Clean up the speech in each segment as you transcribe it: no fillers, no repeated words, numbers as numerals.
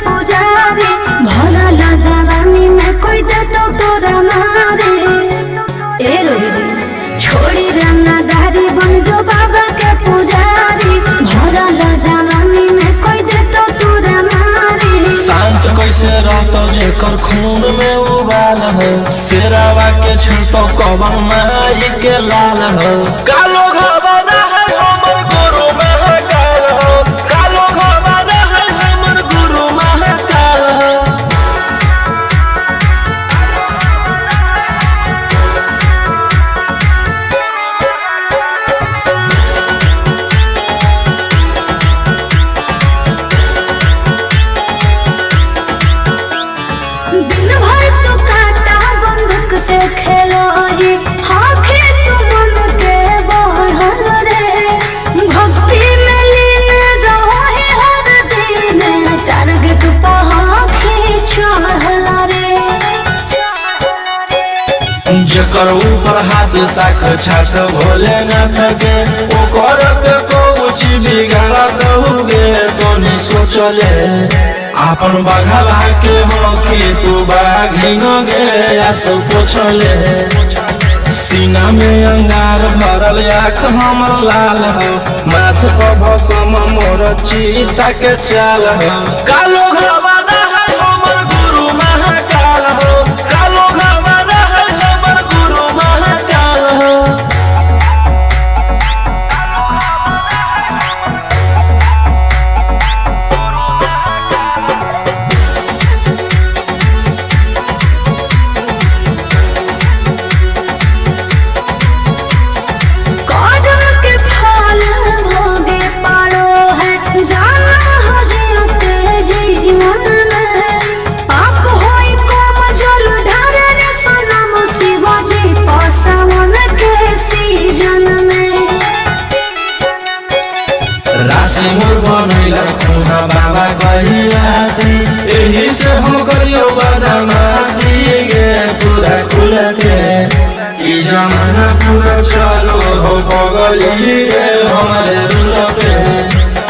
पुजारी भला ला जवानी में कोई दे तो तोरा मारे। ए रोजी छोड़ी रहना दारी बन जो बाबा के पुजारी भला ला जवानी में कोई दे तो तोरा मारे। शांत कैसे रहतो जेकर खून में उबाल हो शेरावा के छिड़तो कवन माई के लाल हो। कालो घबरा है हमर गुरु महाकाल हो कालो घबरा है हमर गुरु महाकाल हो। दिन भर तो काटा बंदूक से खेलो ही आँखें तो मन के बढ़ल रे। भक्ति में लीन रहो है हर दिन टारगेट पर आँखें चढ़ल रे। जेकर ऊपर हाथ साख छात भोलेनाथ के ओकर के कुछ बिगाड़त होगे तो नहीं सोचले आपन बघला के हो कि तू बाघिन गे सब पोछले। सीना में अंगार भरल आँख हमर लाल हो माथ पर भसम मोर चीता के चाल हो। कालो घबरा है हमर गुरु महाकाल हो कालो घबरा है हमर गुरु महाकाल हो। कदम के फल भोगे पड़ो है जाना हो जीते जीवन में। पाप होई कम जल ढारे रे सनम शिवाजी पासवन के सीजन में। राशि मोर बनैला खुना बाबा कहियासी एही से हम करियो बदमाशी गे पूरा खुल के। ई जमाना पूरा चलो हो बगली गे हमारे रुल पे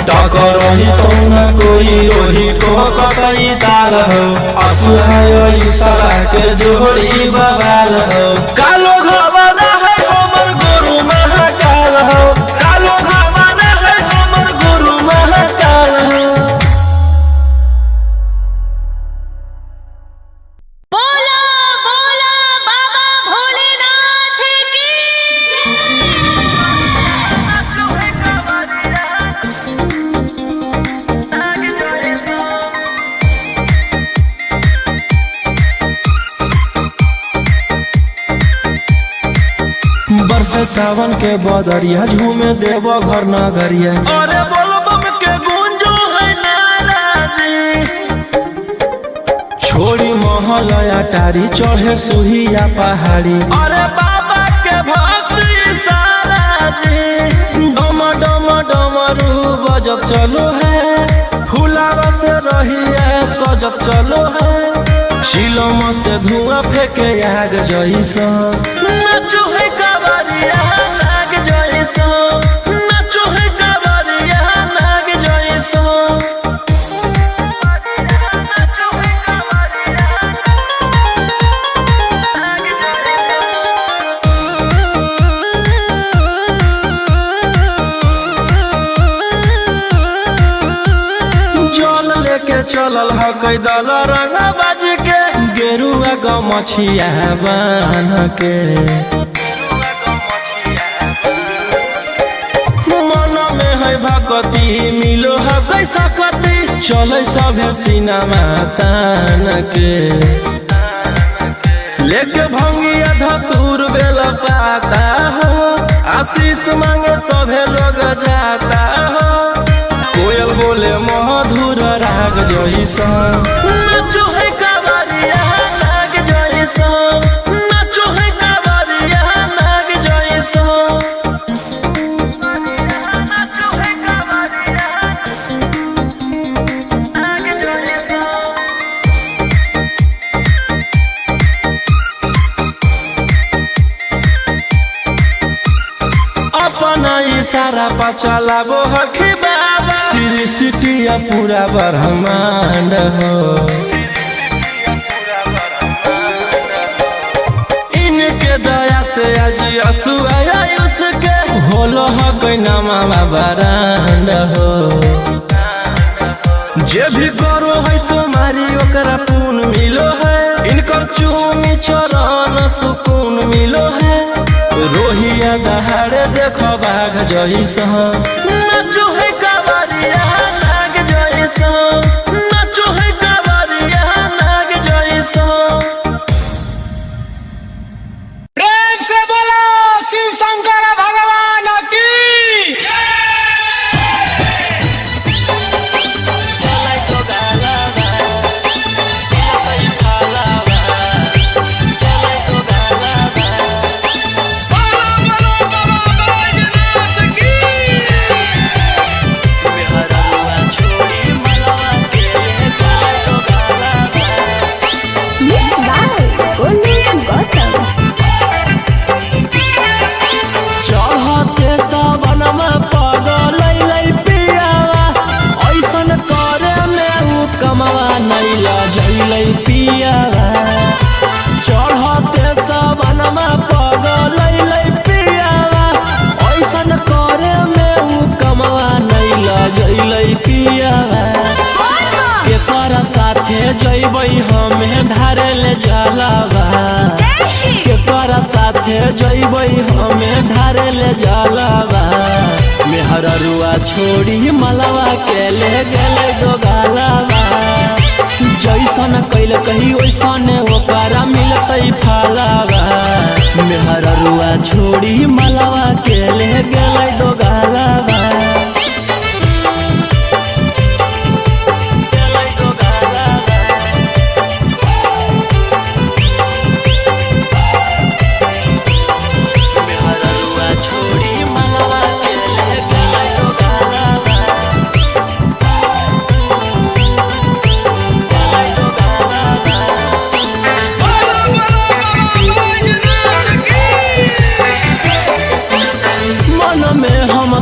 टकर ही तो न कोई ओही ठोकतई ताल हो असुहाय सला के जोड़ी बवाल हो। कालो घबरा है हमर गुरु महाकाल हो कालो घबरा है हमर गुरु महाकाल हो। बोला बोला बाबा भोलेनाथ की बरसे सावन के बदरिया झूमे देव घर नगरिया अरे बोलबम के गूंजो है नाराजी। छोड़ी महल अटारी चढ़े सुहिया पहाड़ी अरे बाबा के भक्ति सारा जी। डम डम डमरू बजत चलो है फुलावा से रहिया सजत चलो है। शिलम से धुआं फेंके आग जैसा नाचो है कावरिया नाग जैसा नाचो है कावरिया नाग जैसा। जल लेके चलल ह कैदल रंग बाज के गेरुआ गमछिया बान के। मन में है भगती मिलो है कैसा कती चले सभे सिनेमा तान के। लेके भंगिया धतूर बेल पाता हो आशीष मांगे सभे लोग जाता हो। कोयल बोले मधुर राग जैसा नाचो है कावरिया नाग जैसा नाचो है कावरिया नाग जैसा। इशारा पर चलाबो हखी बाबा सृष्टिया पूरा ब्रह्मांड हो इनके दया से आज असुआ उसके होलो हो कोई नामा बरांड हो जे भी करो है सोमारी ओकरा पुण्य मिलो है इनकर चूमी चरण सुकून मिलो है रोहिया दहाड़े देखो बाघ जैसा नाचो है कावरिया नाग जैसा नाचो है कावरिया नाग जैसा प्रेम से बोलो शिव शंकर भगवान की चढ़ते सबनमा पगल पियावा ऐसन करे में उ कमवा नहीं लजैल पियावा केकर साथे जैबै हमें धारे ले जलावा केकर साथे जैबै हमें धारे ले जलावा मेहररुआ छोड़ी मलवा के ले गेले दोगालावा जैसन कैल कही वैसन ओकरा मिलतै फलावा मेहररुआ छोड़ी मलवा के ले गेलै दोगालावा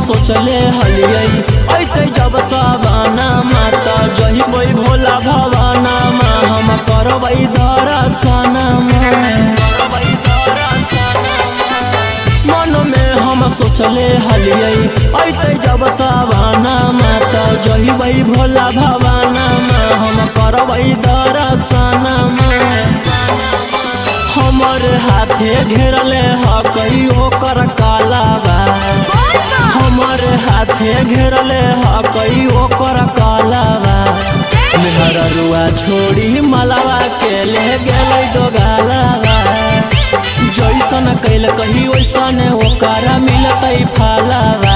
सोचले हलियै ऐते जब सवाना माता जहिबै भोला भवाना मा हम करबै दर्शन मन में हम सोचले हलियै ऐते जब सवाना माता जहिबै भोला भवाना मा हम करबै दर्शन हमर हाथे घेरले ह कहियो कर कालावा हमर हाथे घेरले ह कहियो कर कालावा मेहररुआ छोड़ी मलवा के ले गेलै दोगालावा जैसन कैल कही वैसन ओकरा मिलतै फलावा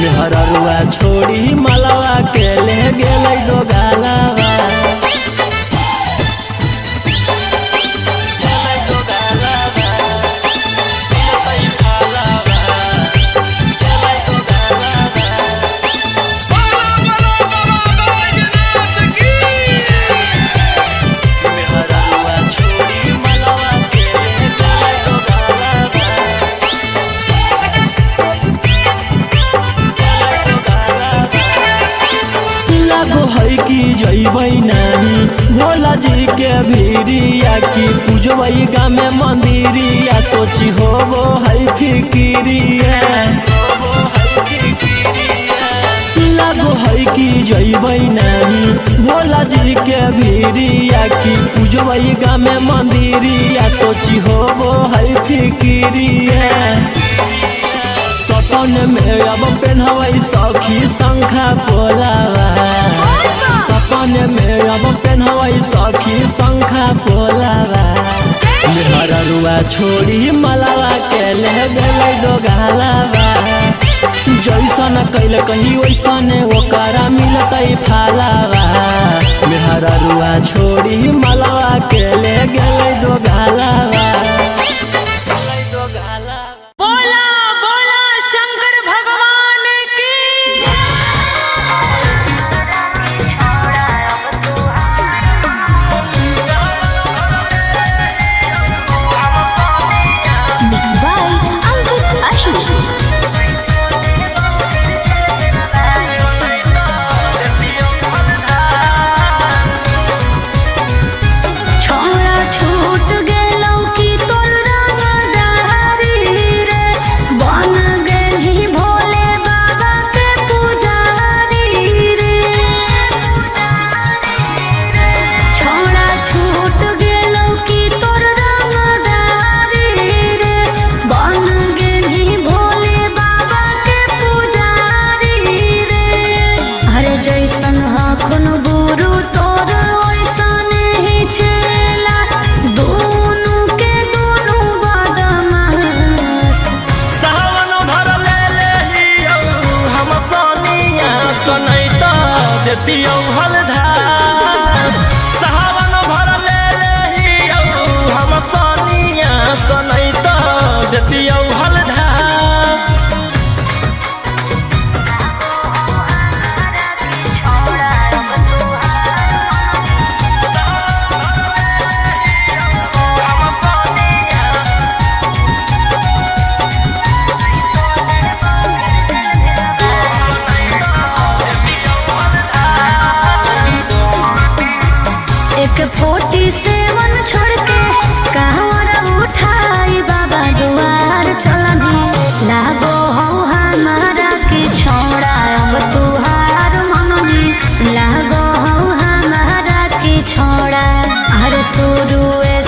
मेहररुआ छोड़ी मलवा के ले गेलै दोगालावा जैबै नानी भोला जी के भीरिया की पूजबै गामे मंदिरिया सोची होबो है फिकिरिया लागो है कि जैबै नानी भोला जी के भीरिया की पूजबै गामे मंदिरिया सोची होबो है फिकिरिया सपन में अब पहनबै सखी शंखा पोलावा सपन में अब पहनबै सखी शंखा पोलावा मेहररुआ छोड़ी मलवा के ले गेलै दोगालावा जैसन कैल कही वैसन ओकरा मिलतै फलावा मेहररुआ छोड़ी मलवा के ले गेलै दोगालावा बोला बोला शंकर भगवान की Mixed by Uncle Ashley. जैसन हखुन गुरु तोर वैसन ही चेला दोनों के दोनों बदमाश। सावन भर ले हियो हम सोनिया सनैता देतियौ हलधार। सावन भर ले हियो हम सोनिया सनैता देतियौ हलधार। एक 47 छोड़ के कहवर उठाई बाबा दुआर चलनी लागो हो हमारा के छोड़ा अब तुहार मननी लागो हो हमारा के छोड़ा। हर शुरू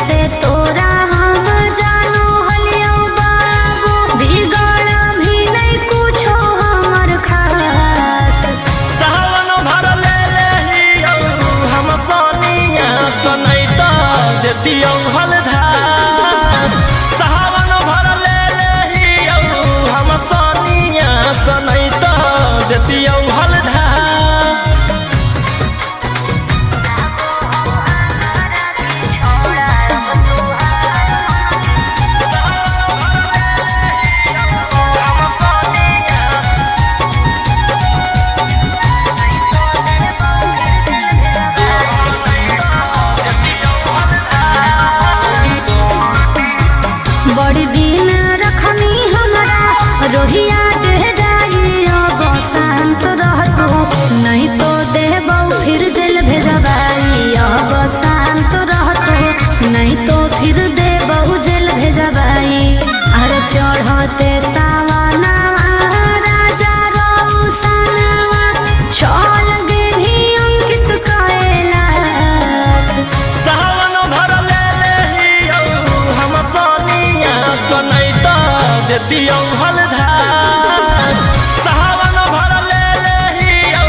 से तोरा हम जानो हलियो बाबू बिगड़ भी नहीं कुछो हमर खास। सावन भर ले हियो हम सोनिया सनैता देतियौ हलधार। सावन भर ले हियो हम सोनिया सनैता देतियौ हलधार। बड़ी दिन रखनी हमरा रोहिया डेहराई अब शांत रहतू नहीं तो देबौ फिर जेल भेजबाई। अब शांत रहतू नहीं तो फिर देबौ जेल भेजबाई। अरे चढ़ते सावना राजा रौसनवा चल गेली अंकित कैलाश। सावन भर ले हियो हम सोनिया सनैता देतियौ हलधार। सावन भर ले हियो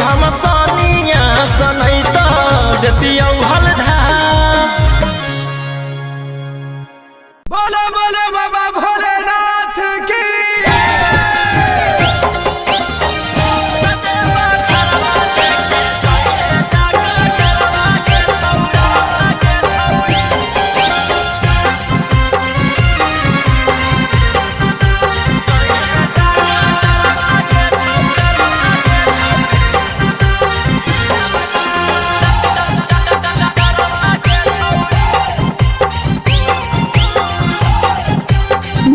हम सोनिया सनैता देतियौ हलधार। बोलो बोलो बाबा भोलेनाथ की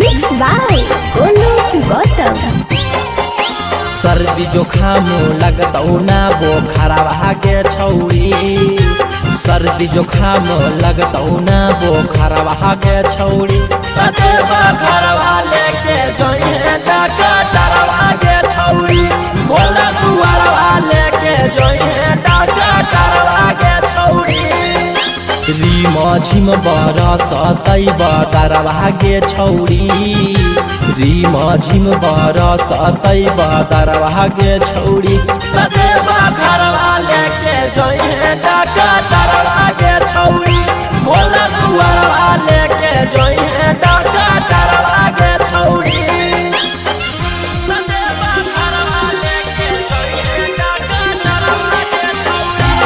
मिक्स बाय गोलू गौतम। सर्दी जोखाम लगतौ ना बोखरवा के छौरी। सर्दी जोखाम लगतौ ना बोखरवा के छौरी। कतेबा घरवा लेके जोइहे डॉक्टरवा के छौरी। भोला दुआरवा लेके जोइहे डॉक्टरवा के छौरी। रीम झिम बरसतै बदरवा के छौरी। रीम झिम बरसतै बदरवा के छौरी। कतेबा घरवा लेके जोइहे डॉक्टरवा के छौरी। भोला दुआरवा लेके जोइहे डॉक्टरवा के छौरी। कतेबा घरवा लेके जोइहे डॉक्टरवा के छौरी।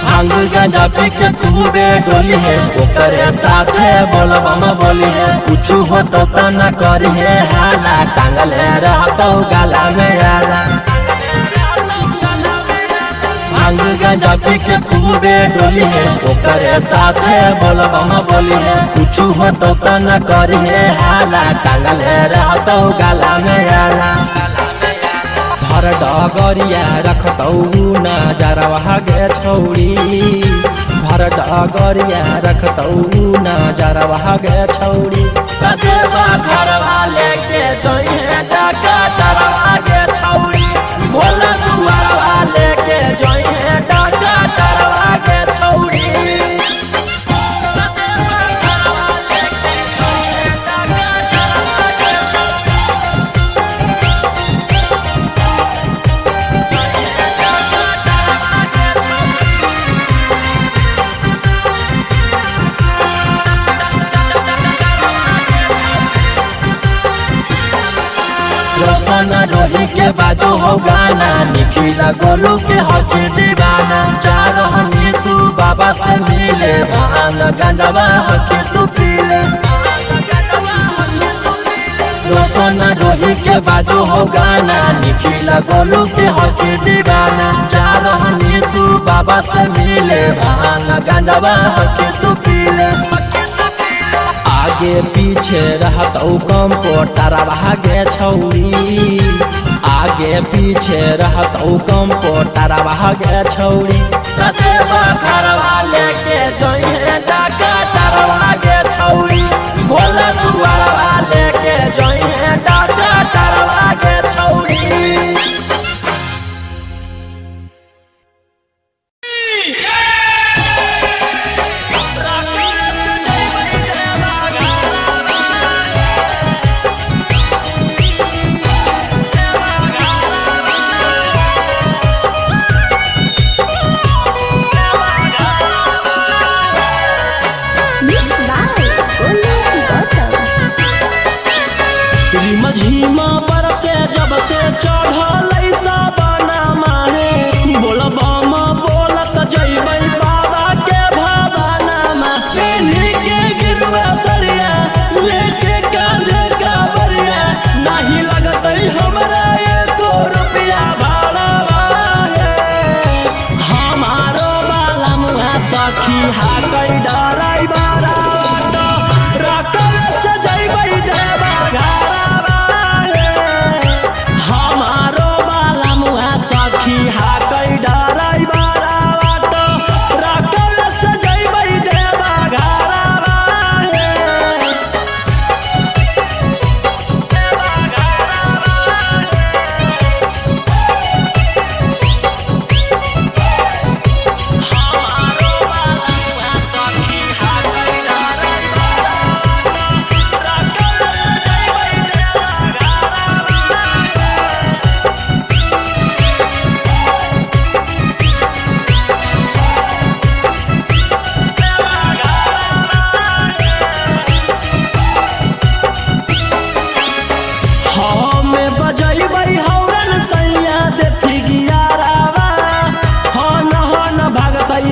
भांग गांजा पी के खूबे डोली है ओकरे साथे बोलबम बोली है। कुछ हो तो न करी है हाला टांगल रहतौ गाला में आला। भांग गांजा पी के खूबे डोली है ओकरे साथे बोलबम बोली है। कुछ हो तो न करी है हाला टांगल रहतौ गाला में आला। हर डगरिया रखतौ नजरवा के छौरी। भर डगरिया रखतौ नजरवा के छौरी। कतेबा घरवा लेके जोइहे डॉक्टरवा के छौरी। भोला दुआरवा लेके रोशन रोही के बाजू हो गाना, निखिला गोलू के हक दीवाना। जा रहनी तू बाबा से मिले, भांग गंडवा हक तू पीले। रोशन रोही के बाजू हो गाना, निखिला गोलू के हक दीवाना। जा रहनी तू बाबा से मिले, भांग गंडवा हक तू पीले। आगे पीछे रहत कम पोटारा भागे छौरी, आगे पीछे रहत कम पोटारा भागे छौरी। कते बखरवा लेके जइहे डाका तारवा गे छौरी, भोला दुआरवा लेके जइहे डाका तारवा गे छौरी। झीमा बरसे जब से चढ़ल साबना माहे, बोलबम बोलत जइबै बाबा के भवनमा। पेन्ही के गिरुआ सरिया लेके कांधे कावरिया, नहीं लगतै हमरा एको रुपया भाड़वा हे। हमारो बाला मुहा सखी हाकै डराई बारा रकम से जइबै देवा घरवा। सखी हाकै डराई बारा बाटो, रकम से जइबै देवा घरवा हे। देवा घरवा हमारो बाला सखी हाकै डराई बारा बाटो, रकम से जइबै देवा घरवा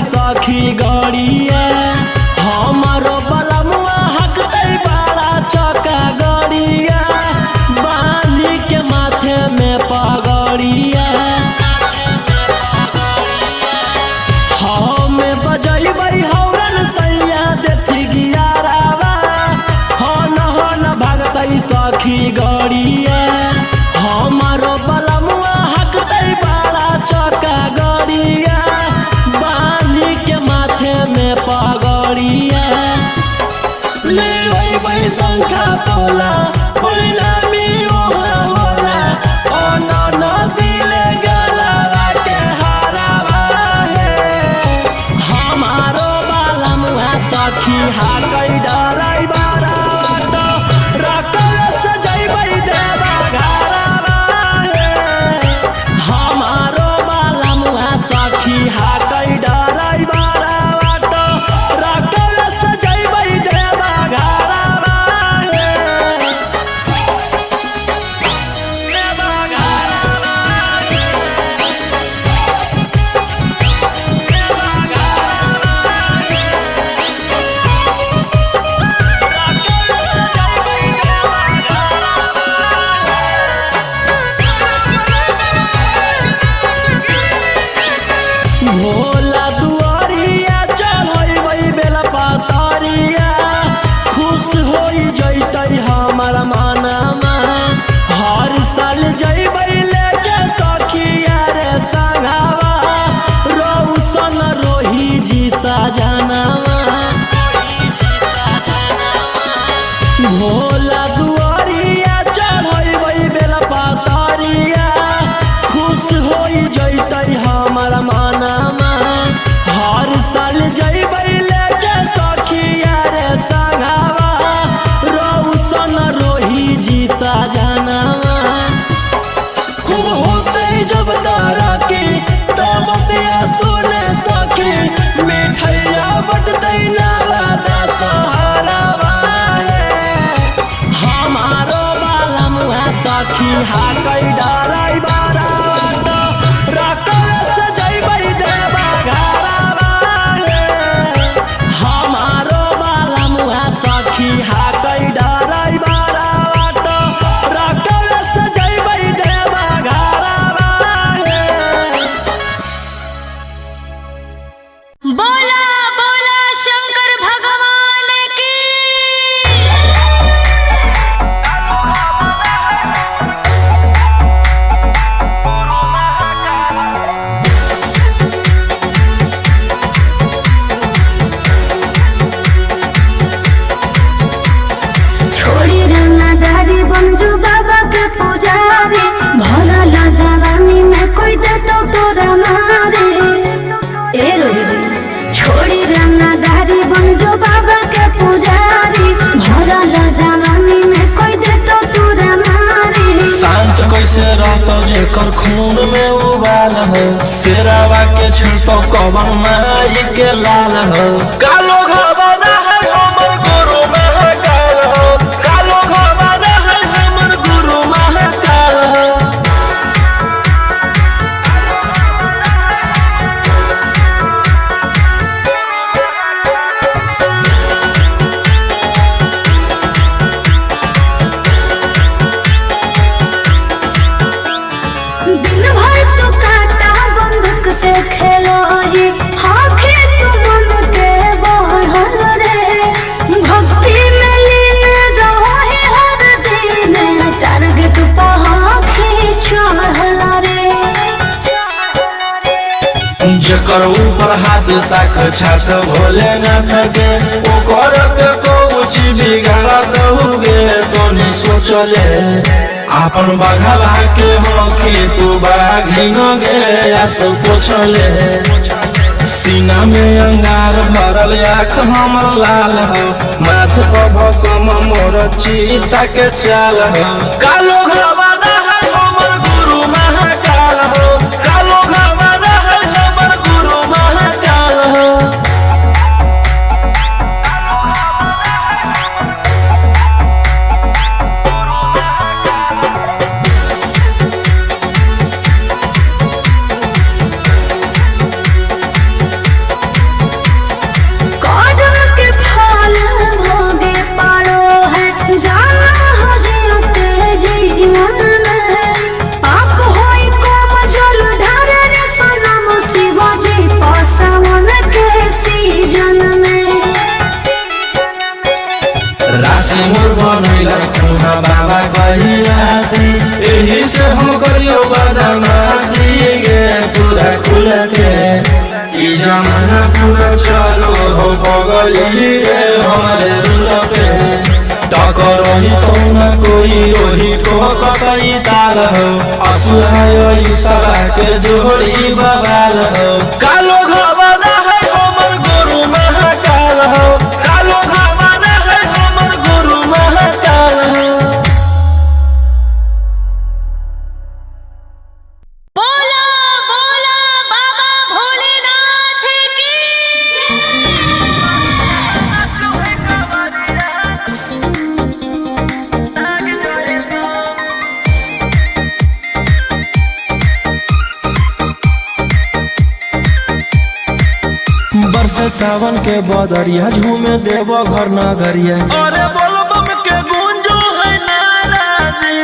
सखी गड़िया। हमारो बलमुआ हकतै बड़ा चौका गड़िया, बांधी के माथे में पगड़िया। हमें बजैबै हौरन सैया देथी गियारावा, हन भागतै सखी गड़िया। हमारो बलमुआ हकतै बड़ा चौका गड़िया, बांधी के माथे में पगड़िया। लेबै शंखा पोला पहिला मियो होला, अन दिले गलवा के हरावा हे। हमारो बाला मुहा सखी हाकै डराई बारा बाटो, रकम से जइबै देवा घरवा हे। हमारो बाला मुहा सखी हाकै डराई बारा बाटो, रकम से जइबै देवा घरवा हे। देवा घरवा हे। देवा घरवा हे। रकम से जइबै देवा घरवा हे। भोला दुआरिया चढ़ैबै बेला पातरिया, खुश होई जइतै हमर मनमा। हर साल जइबै लेके सखिया रे संगवा, रोशन रोही जी सजनवा। भोला दुआरिया चढ़ैबै बेला पातरिया, खुश होई जइतै हमर मनमा। जेकर खून में उबाल हो शेरावा के छिड़तो कवन माई के लाल हो कालो घबरा है हमर गुरु महाकाल हो कालो घबरा है हमर गुरु महाकाल हो दिन भर तो काटा बंदूक से खेलो ही आँखें तो मन के बढ़ल रे भक्ति में लीन रहो ही हर दिन टारगेट पर आँखें चढ़ल रे जेकर ऊपर हाथ साक्षात भोलेनाथ के ओकर के कुछ बिगाड़त हुगे तोनी सोचले आपन बघला के होखी तू बाघिन गे आस पोछले सीना में अंगार भरल आँख हमर लाल हो माथ पर भसम मोर चीता के चाल हो कालो घबरा है हमर गुरु महाकाल हो कालो घबरा है हमर गुरु महाकाल हो कदम के फल भोगे पारो है जाना हो जियते जीवन में पाप होई कम जल ढारे रे सनम शिवजी पसावन के सीजन में राशि मोर बनैला खुना बाबा कहिलासी एही से हम करियो बदमाशी गे पूरा खुल के ई जमाना पूरा चलो हो बगली रे हमारे रुल पे टकरही तो न कोई रोही ठोकतई ताल हो असुहाय ईशा के जोड़ी बवाल हो कालो घबरा है हमर गुरु महाकाल हो कालो घबरा है हमर गुरु महाकाल हो बोला बोला बाबा भोलेनाथ की बरसे सावन के बदरिया झूमे देव घर नगरिया अरे बोलबम के गूंजो है नाराजी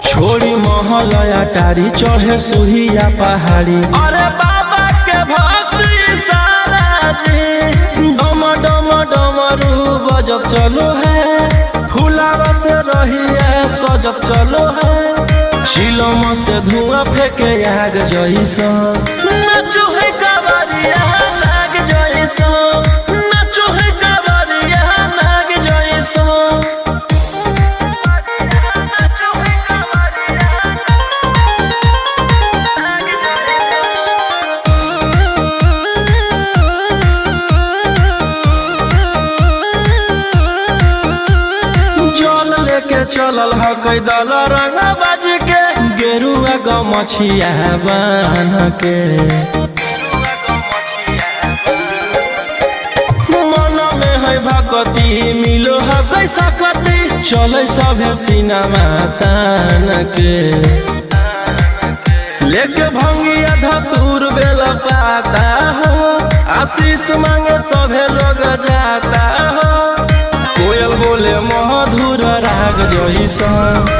छोड़ी महल अटारी चढ़े सुहिया पहाड़ी अरे बाबा के भक्ति सारा जी डम डम डमरू बजत चलो है फुलावा से रहिया सजत चलो है चिलम से धुआं फेंके आग जइसा नाचो है कवरिया नाग जइसा नाचो है कवरिया नाग जइसा जल लेके चलल ह कई दल रंग बाज के गेरुआ गमछिया बान के मन में है भगती मिलो है कैसा कती चले सभे सिनेमा तान के लेके भंगिया धतूर बेल पाता हो आशीष मांगे सभे लोग जाता हो कोयल बोले मधुर राग जइसा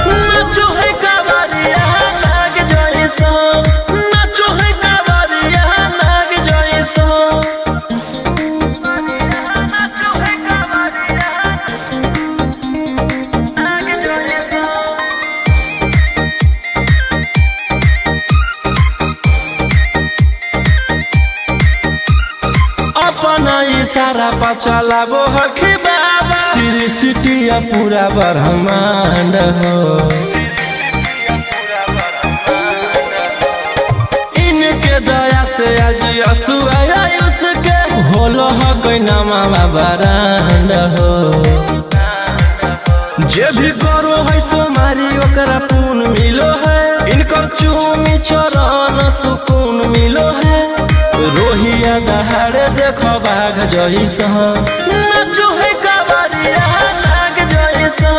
नाचो है कवरिया नाग जइसा नाचो है कवरिया नाग जइसा नाचो है कवरिया नाग जइसा अपना इशारा पर चलाबो हखी बाबा श्री सिटिया पूरा ब्रह्मांड हो इनके दया से आज असुआयुष के होलो हो कोई नामा बरांड हो जे भी करो है सोमारी ओकरा पुण्य मिलो है, इनकर चूमी चरण सुकून मिलो है। रोहिया दहाड़े देखो बाघ जैसा, नाचो है कावरिया नाग जैसा,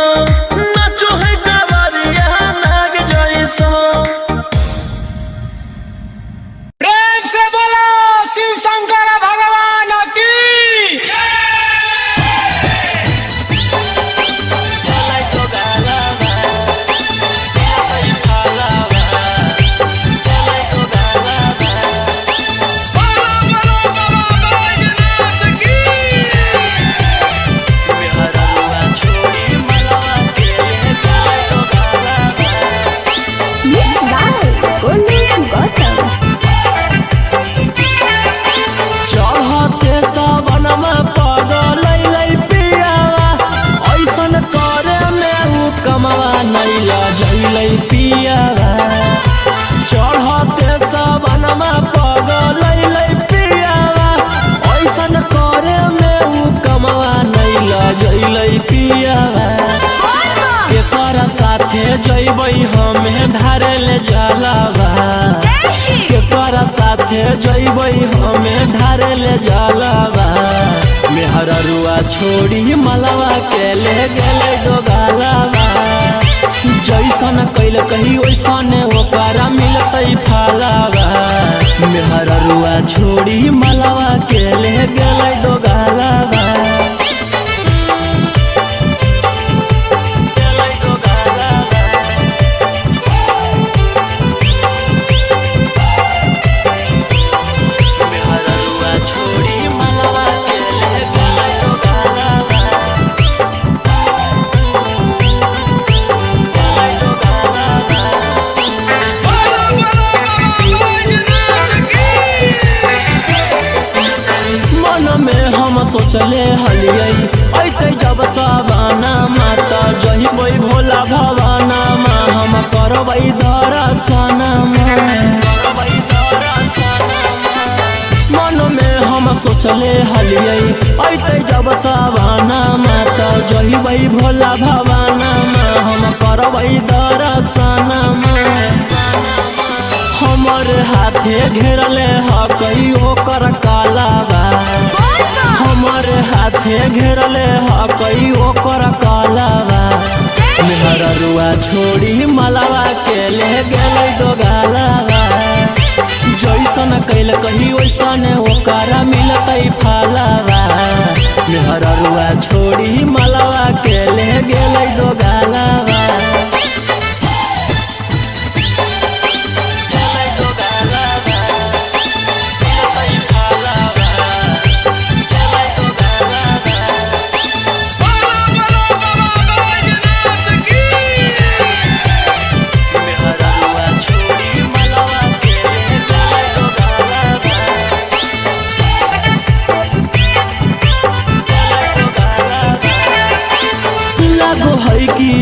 नाचो है कावरिया नाग जैसा। प्रेम से बोलो शिव शंकर भगवान की। पियावा चढ़ते सबनमा पगलै पियावा, ऐसन करे में उ कमवा नहीं लजैलै पियावा। केकर साथे जैबै हमें धारे ले जलावा, केकर साथे जैबै हमें धारे ले जलावा। मेहररुआ छोड़ी मलवा के ले गेलै दोगालावा, जैसन कैल कही वैसन ओकरा मिलतै फलावा। मेहररुआ छोड़ी मलवा के ले गेलै दोगालावा। सोचले हलियै ऐते जब सवाना माता जहिबै भोला भवाना मा, हम करबै दर्शन मन में हम सोचले हलियै ऐते जब सवाना माता जहिबै भोला भवाना मा, हम करबै दर्शन। हमर हाथे घेरले हकई ओकर कालावा, हमर हाथे घेरले हकई ओकर कालावा। मेहररुआ छोड़ी मलवा के ले गेलै दोगालावा, जैसन कैल कही वैसन ओकरा मिलतै फलावा। मेहररुआ छोड़ी मलवा के ले गेलै दोगालावा।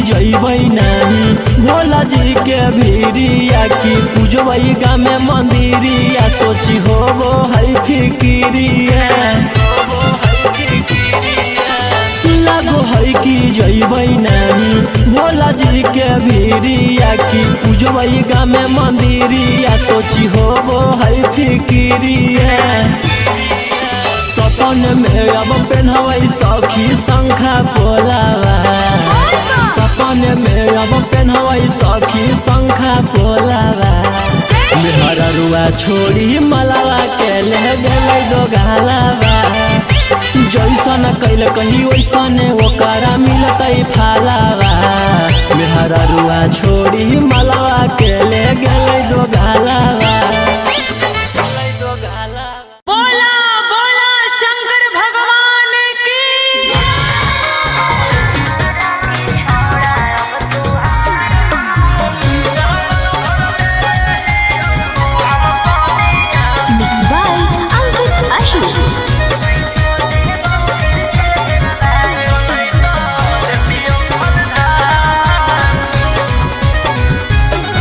जैबै नहीं भोला जी के भीरिया की पूजबै गामे मंदिरिया, सोची होबो है फिकिरिया। लागो है कि जैबै नहीं भोला जी के भीरिया की पूजबै गामे मंदिरिया, सोची होबो है फिकिरिया। सपन में अब पहनबै सखी शंखा पोलावा, सपन में अब पहनबै सखी शंखा पोलावा। मेहररुआ छोड़ी मलवा के ले गेलै दोगालावा, जैसन कैल कही वैसन ओकरा मिलतै फलावा। मेहररुआ छोड़ी मलवा के ले गेलै दोगालावा। बोला बोला शंकर भगवान की।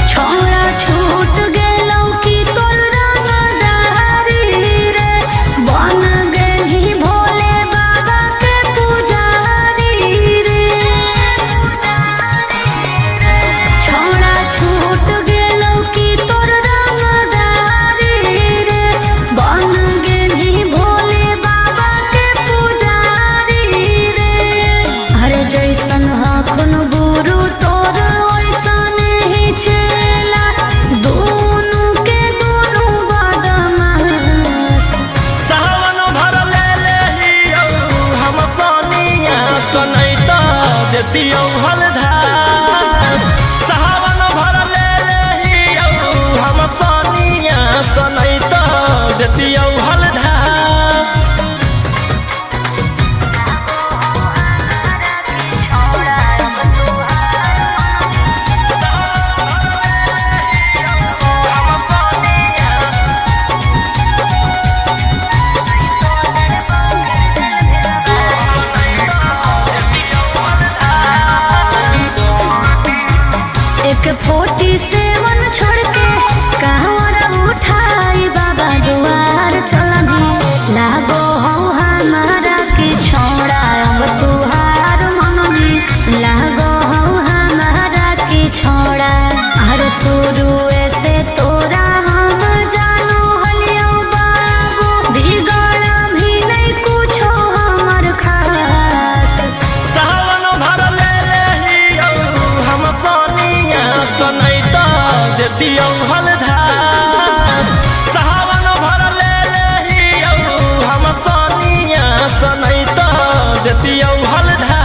छोड़ा छूट गेलौ की तो देतियौ हलधार सावन भर ले लेहियौ हम सनिया सनैत देतियौ हलधार एक 47 छोड़ के कहवर उठाई बाबा दुआर चलनी लागो हो हमारा की छोड़ा अब तुहार मननी लागो हो हमारा की छोड़ा हर शुरू से तोरा हम जानो हलियो बाबू बिगड़ भी नहीं कुछो हमर खास सावन भर ले लेहियौ हम सनिया सनैत देतियौ हलधार सावन भर ले लेहियौ हम सनिया सनैत देतियौ हलधार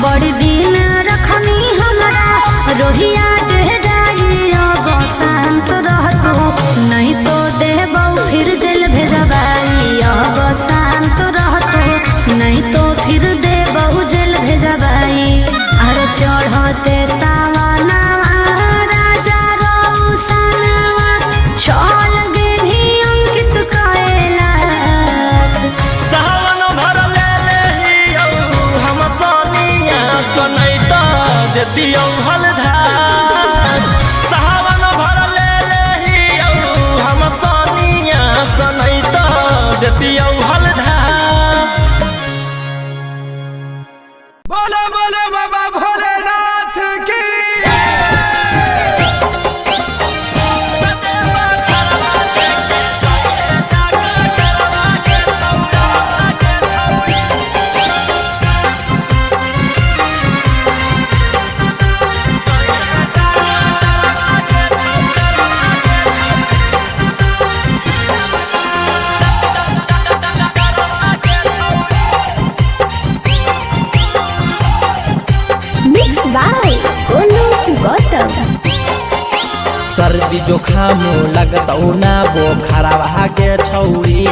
बड़ी दिन रखनी हमरा रोहिया डेहराई अब शांत रहतो नहीं तो देबौ फिर जेल भेजबाई अब शांत रहतो नहीं तो फिर देबौ जेल भेजबाई अरे चढ़ते सावनवा राजा रौसनवा चल गेली अंकित कैलाश सावन भर ले लेहियौ हम सनिया सनैत देतियौ हलधार सावन भर ले लेहियौ हम सनिया सनैत देतियौ हलधार बोलो बोलो बाबा भोलेनाथ की मिक्स बाय गोलू गौतम सर्दी जोखाम लगतौ ना बोखरवा के छौरी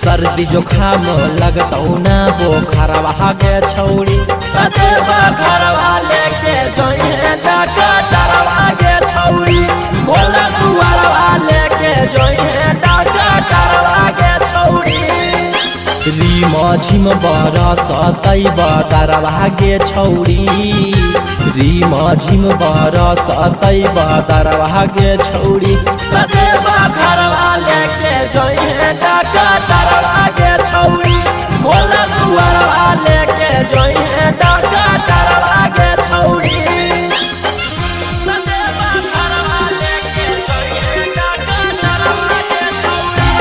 सर्दी जोखाम लगतौ ना बोखरवा के छौरी कतेबा घरवा लेके जोइहे डकटरवा के छौरी बोला दुआरवा लेके जोइहे डकटरवा के छौरी रिम झिम बरसतै बदरवा के छौरी रिम झिम बरसतै बदरवा के छौरी कतेबा घरवा लेके जोइहे डकटरवा के छौरी बोला दुआरवा लेके जोइहे डकटरवा के छौरी कतेबा घरवा लेके जोइहे डकटरवा के छौरी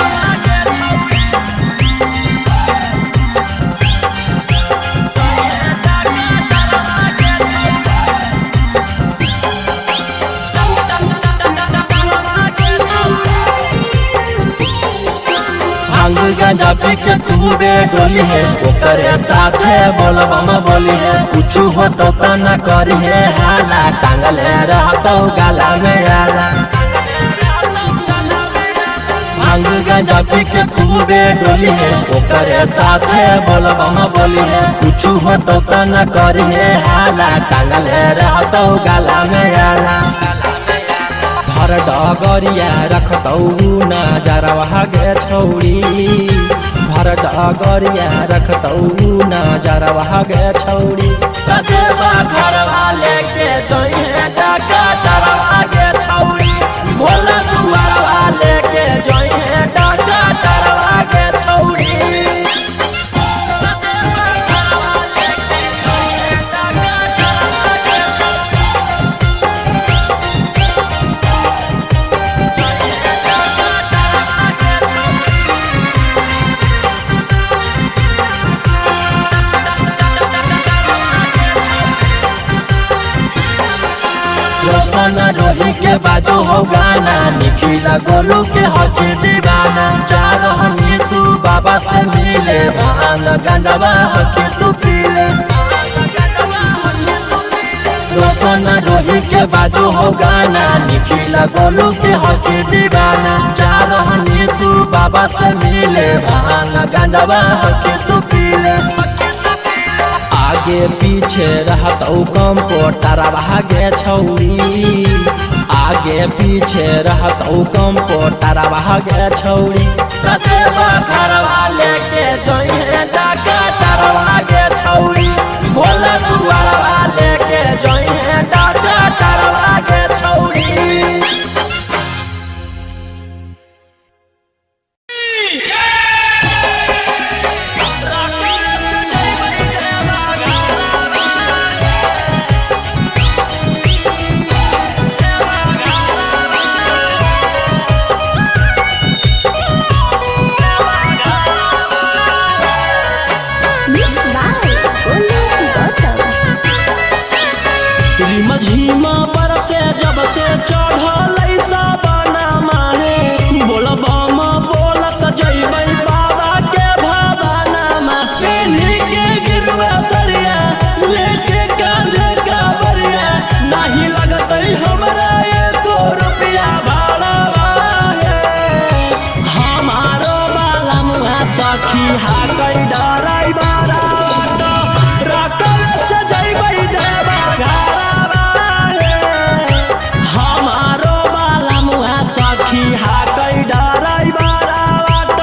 भांग गांजा पी के खूबे डोली है ओकरे साथे बोलबम बोली है कुछ हो तो न करी है हाला टांगले रहतो गाला में आला भांग गांजा पी के खूबे डोली है ओकरे साथे बोलबम बोली है कुछ हो तो न करी है हाला टांगले रहतो गाला में आला भर डगरिया रखतौ नजरवा गे छौरी भर डगरिया रखतौ नजरवा गे छौरी कतेबा घरवा लेके जोइहे डकटरवा गे छौरी भोला दुआरवा लेके जोइहे डकटरवा गे छौरी रोशन रोही के बाजू हो गाना, निखिला गोलू के हकी दीवाना। जा रहनी तू बाबा से मिले, भांग गंडवा हकी तू पीले। रोशन रोही के बाजू हो गाना, निखिला गोलू के हकी दीवाना। जा रहनी तू बाबा से मिले, भांग गंडवा हकी तू पीले। आगे पीछे रहत कंप्यूटर भागे छौरी, आगे पीछे रहत कंप्यूटर भागे छौरी। कतेबा घरवा लेके जइहे डॉक्टर भागे छौरी, भोला दुआरवा लेके जइहे डॉक्टर भागे छौरी। झीमा पर से जब से चढ़ल साबना माहे, बोलबम बोलत जइबै बाबा के भवाना मा। पेन्ही के गिरवा सरिया लेके कांधे कावरिया, नहीं लगतै हमरा एको रुपया भाड़ा है। हमारो बाला मुहा सखी हाकै डराई बारा, रकल से जइबै देवा घरा। सखी हाकै डराई बारा बात,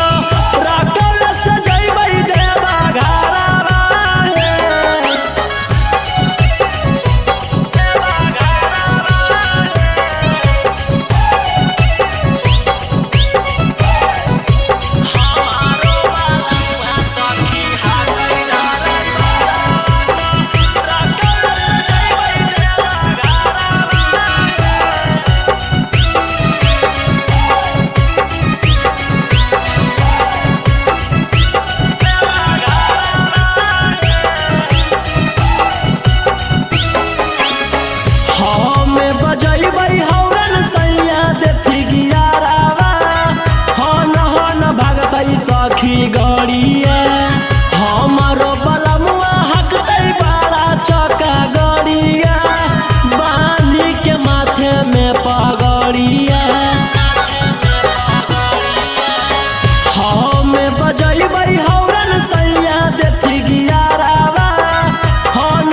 रकल से जइबै देवा घरा। हमारो बाला सखी हाकै डराई बारा, रकल से जइबै देवा सखी गड़िया। हमारो बलमुआ हकतै बड़ा चका गड़िया, बांधी के माथे में पगड़िया। हमें बजैबै हौरन सैया देथी गियारावा, हन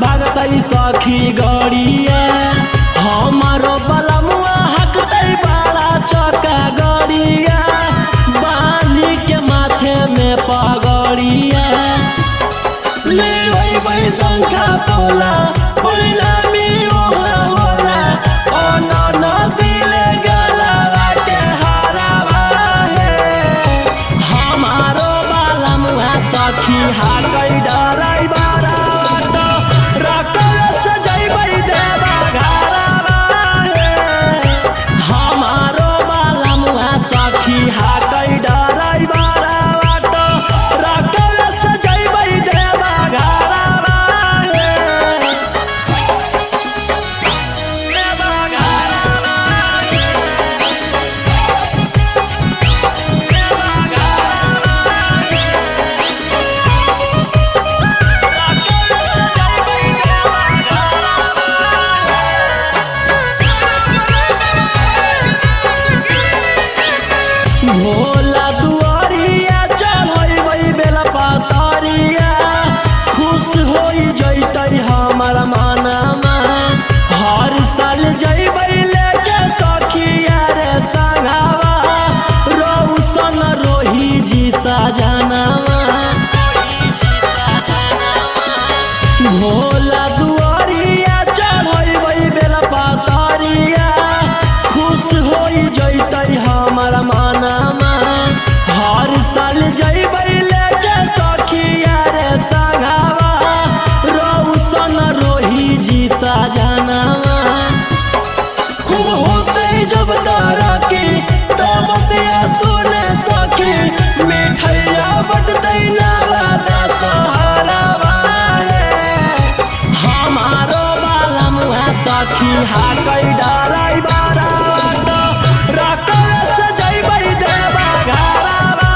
भागतै सखी गड़िया। हमारो बलमुआ हकतै बड़ा चका गड़िया, बांधी के माथे में पगड़िया। लेबै शंखा पोला पहिला में ओहा होला, अन दिले गला के हारावा है। हमारो बाला मुहा सखी हाकै डराई बारा, रकल से जइबै देवा घरा है। हमारो बाला मुहा सखी हाकै डराई बारा, रकल से जइबै देवा घरा है। देवा घरा है, देवा घरा है, रकल से जइबै देवा घरा है। भोला दुआरिया चढ़ैबै बेला पतरिया, खुश होई जइतै हमर मनमा। हर साल जइबै लेके सखिया रे संगवा, रोशन रोही जी सजनवा। भोला दुआरिया चढ़ैबै बेला पतरिया, खुश होई जइतै हमर मनमा। हर साल जइबै लेके सखिया रे संगवा, रोशन रोही जी सजनवा। खूब होतै जब तरक्की तब बतिया सुने सखी, मिठैया बटतै नवादा सहारावा है। सखी हाकै डराई बारा रकस जइबै देवा घरवा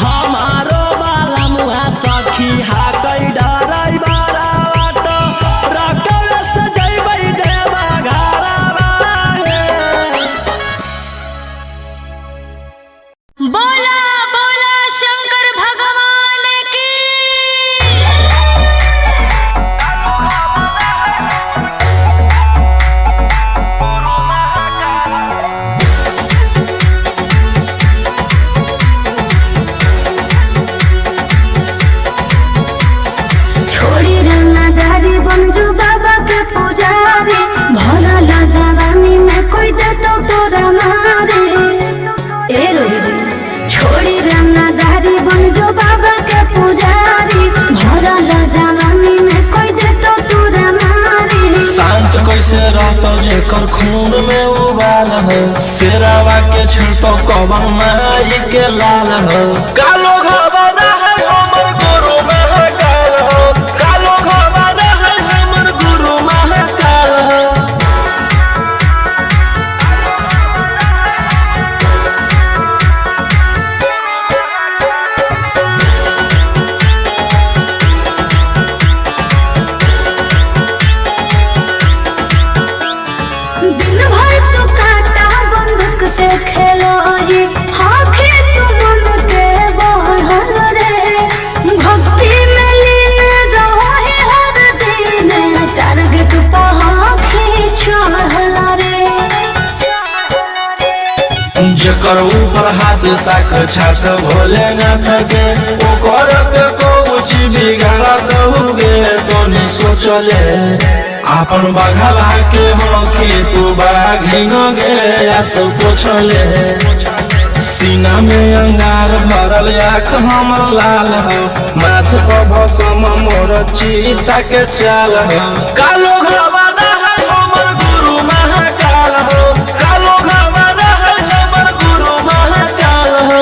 हमारो बाला मुहा सखी हाकै डराई बारा रकस जइबै देवा घरवा। बोला बोला शंकर भगवान की। छोड़ी रंगदारी बन जो बाबा के पुजारी भरा ला जवानी में कोई दे तो तोरा मारे। ए रोजी छोड़ी रंगदारी बन जो बाबा के पुजारी भरा ला जवानी में कोई दे तो तोरा मारे। शांत कैसे रहतो जेकर खून में उबाल हो शेरावा के छिड़तो कवन माई के लाल हो कालो घबरा है हमर गुरु महाकाल हो कालो घबरा है हमर गुरु महाकाल हो। दिन भर तू काटा बंदूक से खेलो ही आँखें तू मन के बढ़ल रे भक्ति में लीन रहो ही हर दिन टारगेट पर आँखें चढ़ल रे। जेकर ऊपर हाथ साक्षात भोलेनाथ के ओकर के कुछ बिगाड़त हुए तो नहीं सोचले आपन बघला के हो कि तू बाघिन गे आस पोछले सीना में अंगार भरल आँख हमर लाल हो माथ पर भसम मोर चीता के चाल हो कालो घबरा है हमर गुरु महाकाल हो कालो घबरा है हमर गुरु महाकाल हो।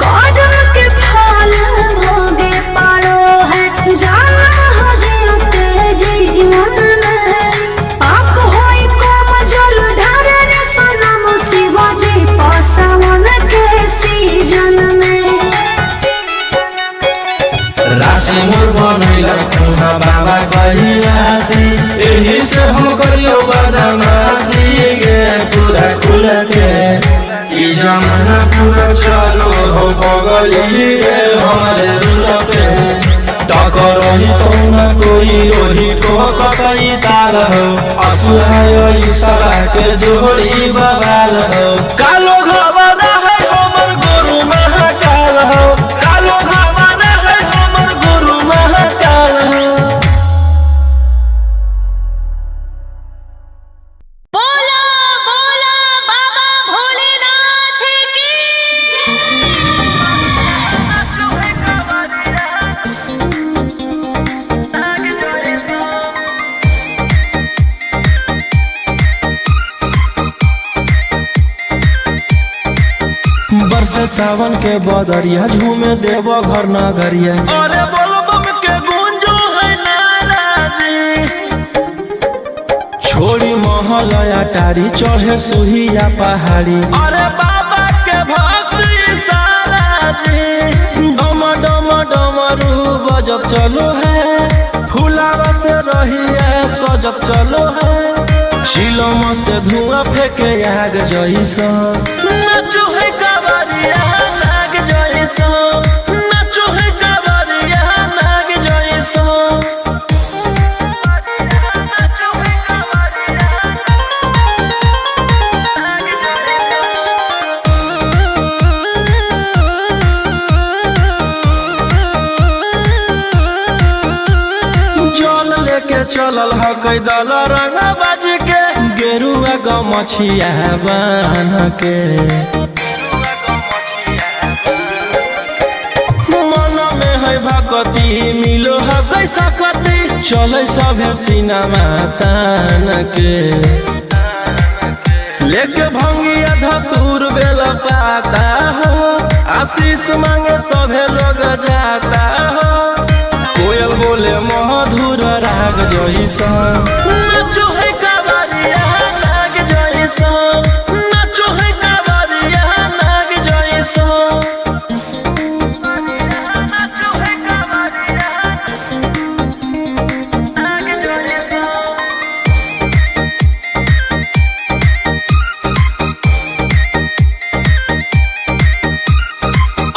कदम के फल भोगे पारो है जाना हो जीते जीवन में पाप होई कम जल ढारे रे सनम शिवाजी पासवन के सीजन में। राशि मोर बनैला खुना बाबा कहियासी एही से हम करियो बदमाशी गे पूरा खुल के ई जमाना पूरा चलो हो बगली गे हमारे रूल पे टकरही तो न कोई ओही ठोकतई ताल हो असुहाय ईशा के जोड़ी बवाल हो कालो घबरा है हमर गुरु महाकाल हो कालो घबरा है हमर गुरु महाकाल हो। बोला बोला बाबा भोलेनाथ की। बरसे सावन के बदरिया झूमे देव घर नगरिया अरे बोलबम के गूंजो है नाराजी छोड़ी महल अटारी चढ़े सुहिया पहाड़ी अरे बाबा के भक्ति सारा जी डम डम डमरू बजत चलो है फूलावा से रहिया सजत चलो है शिलम से धुआं फेंके आग जैसा नाचो है कावरिया नाग जैसा नाचो है कावरिया नाग जैसा। जल लेके चलल ह कैदल रंग बाज के गेरुआ गमछिया बान के मन में है भगती मिलो है कैसा कती चले सभे सिनेमा तान के लेके भंगिया धतूर बेल पाता हो आशीष मांगे सभे लोग जाता हो कोयल बोले मधुर राग जैसन नाचो है कावरिया नाग जैसन नाचो है कावरिया नाग जैसन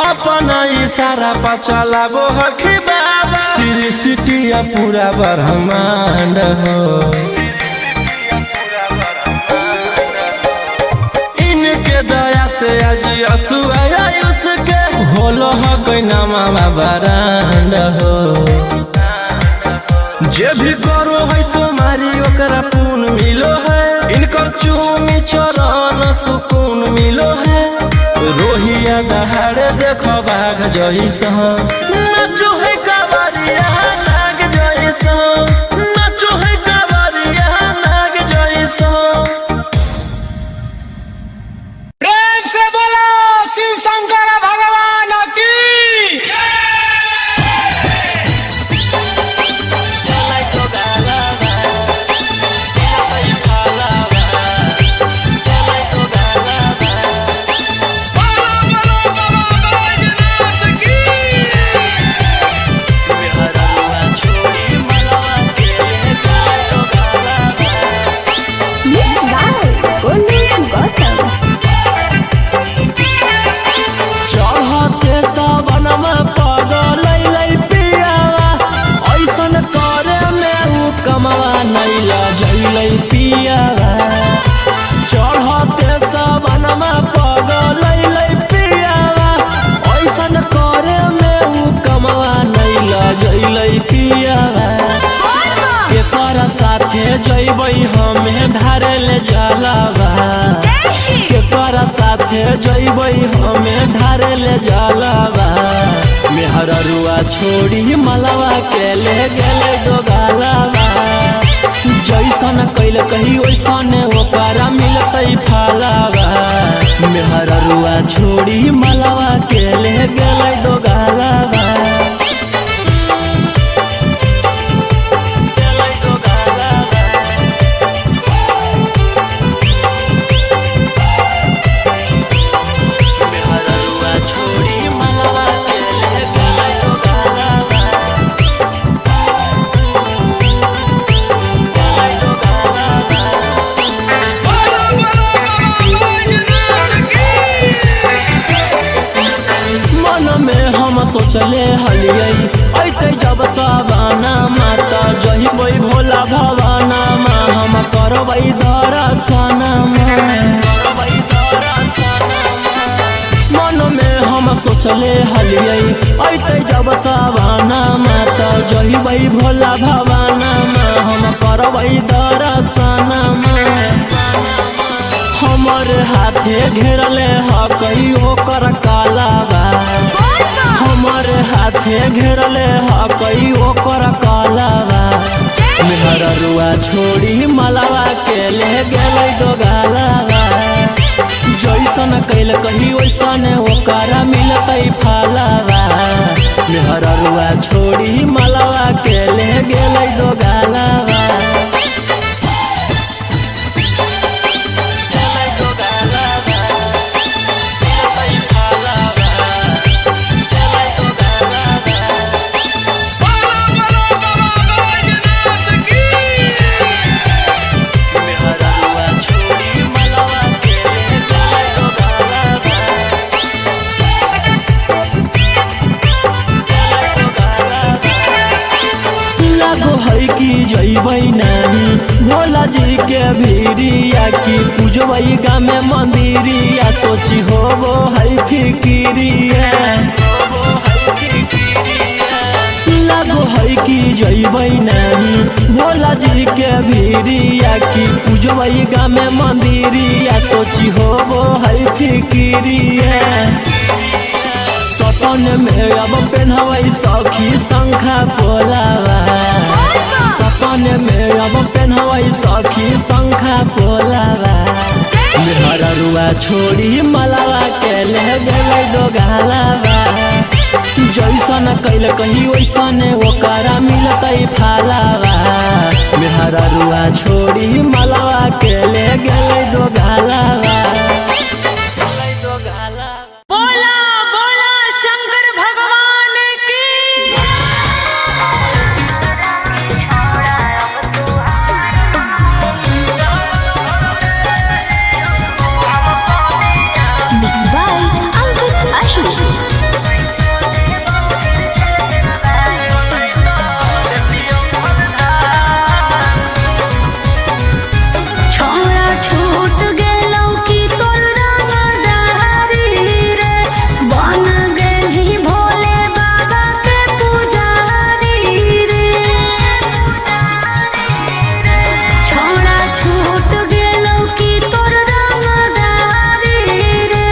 अपना इशारा पर चलाबो हखी बाबा श्री सिटिया पूरा ब्रह्मांड हो इनके दया से आज आयुष के होलो हक नामा बरांड हो जे भी करो है सोमारी ओकरा पुण्य मिलो है इनकर चूमी चरण सुकून मिलो है रोहिया दहाड़े देखो बाघ जैसन नाचो है कावरिया नाग जैसन नाचो है कावरिया नाग जैसन प्रेम से बोलो शिव शंकर भगवान की जइबै हमें धारे ले जलावा केकरा साथे जइबै हमें धारे ले जलावा मेहररुआ छोड़ी मलवा के ले गेले दोगालावा जैसन कैल कही वैसन ओकरा मिलतै फलावा मेहररुआ छोड़ी मलवा के ले गेले दोगालावा सोचले हलियै ऐते जब सवाना माता जहिबै भोला भवाना मा हम करबै दर्शन मन में हम सोचले हलियै ऐते जब सवाना माता जहिबै भोला भवाना मा हम करबै दर्शन हमर हाथे घेरले हकई ओकर कालाबा हमर हाथे घेरले हकई ओकर कालाबा मेहररुआ छोड़ी मलवा के ले गेलै दोगालाबा जैसन कैल कही वैसन ओकरा मिलतै फलावा मेहररुआ छोड़ी मलवा के ले गेलै दोगालाबा जइबै नहीं भोला जी के भीरिया की पूजबै गामे मंदिरिया सोची होबो है फिकिरिया लागो है कि जइबै नहीं भोला जी के भीरिया की पूजबै गामे मंदिरिया सोची होबो है फिकिरिया सपन में अब पेन्हबै सखी शंखा पोलावा हवै सखी शंखा पोलावा मेहररुआ छोड़ी मलावा के ले गेलै दोगालावा जैसन कैल कहीं वैसन ओकरा मिलतै फालावा मेहररुआ छोड़ी मलावा के ले गेलै दोगालावा। बोला बोला शंकर भगवान की Mixed by Ankit Ashmi. छोड़ा छूट गेलौ की तोर रंगदारी रे बन गेली भोले बाबा के पुजारी रे छोड़ा छूट गेलौ की तोर रंगदारी रे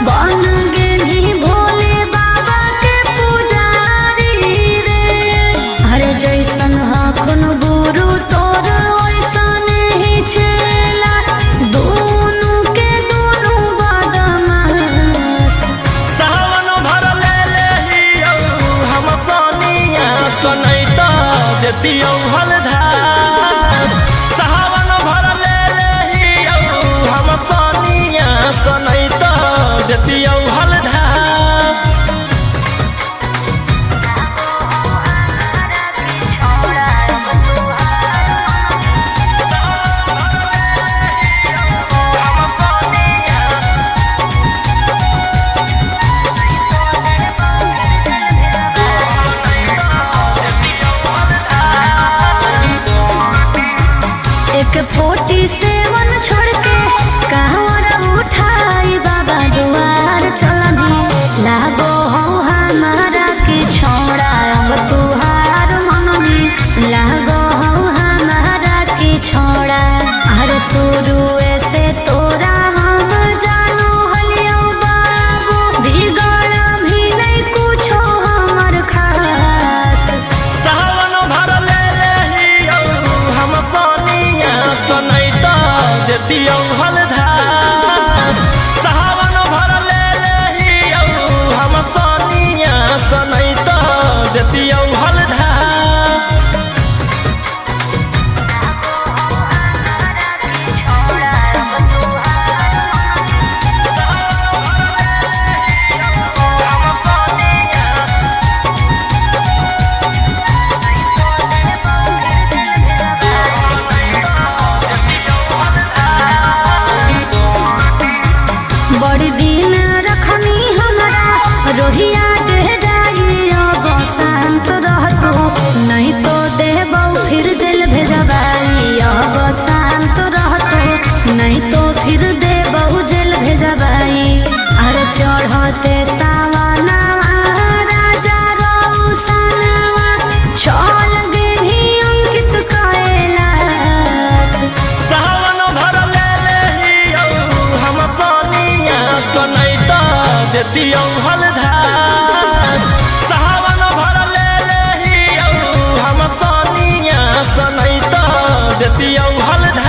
बन गेली भोले बाबा के पुजारी रे अरे जैसन हखन गुरु तोर ओइसन ही चला दोनों के दोनों बदमाश सावन भर ले लेहियौ हम सोनिया सनैता देतियौ हलधार सावन भर ले लेहियौ हम सोनिया सनैता देतियौ हलधार। एक 47 छोड़ के कहवर उठाई बाबा दुआर चलनी लागो हो हमारा के छोड़ा अब तुहार मननी लागो हो हमारा के छोड़ा अरे शुरू से तोरा हम जानो हलियो बाबू बिगड़ भी नहीं कुछो हमर खास सावन भर ले लेहियौ हम सोनिया सनैता देतियौ हलधार सावन भर ले लेहियौ हम सोनिया सनैता देतियौ हलधार। बड़ी दिन रखनी हमरा रोहिया डेराई अब शांत रहतो नहीं तो देबौ फिर जेल भेजबाई अब शांत रहतो नहीं तो फिर देबौ जेल भेजबाई अरे चढ़ते सावनवा राजा रौसनवा चल गेली अंकित कैलाश सावन भर ले लेहियौ हम सोनिया सनैता देतियौ हलधार सावन भर ले लेहियौ हम सोनिया सनैता देतियौ हलधार।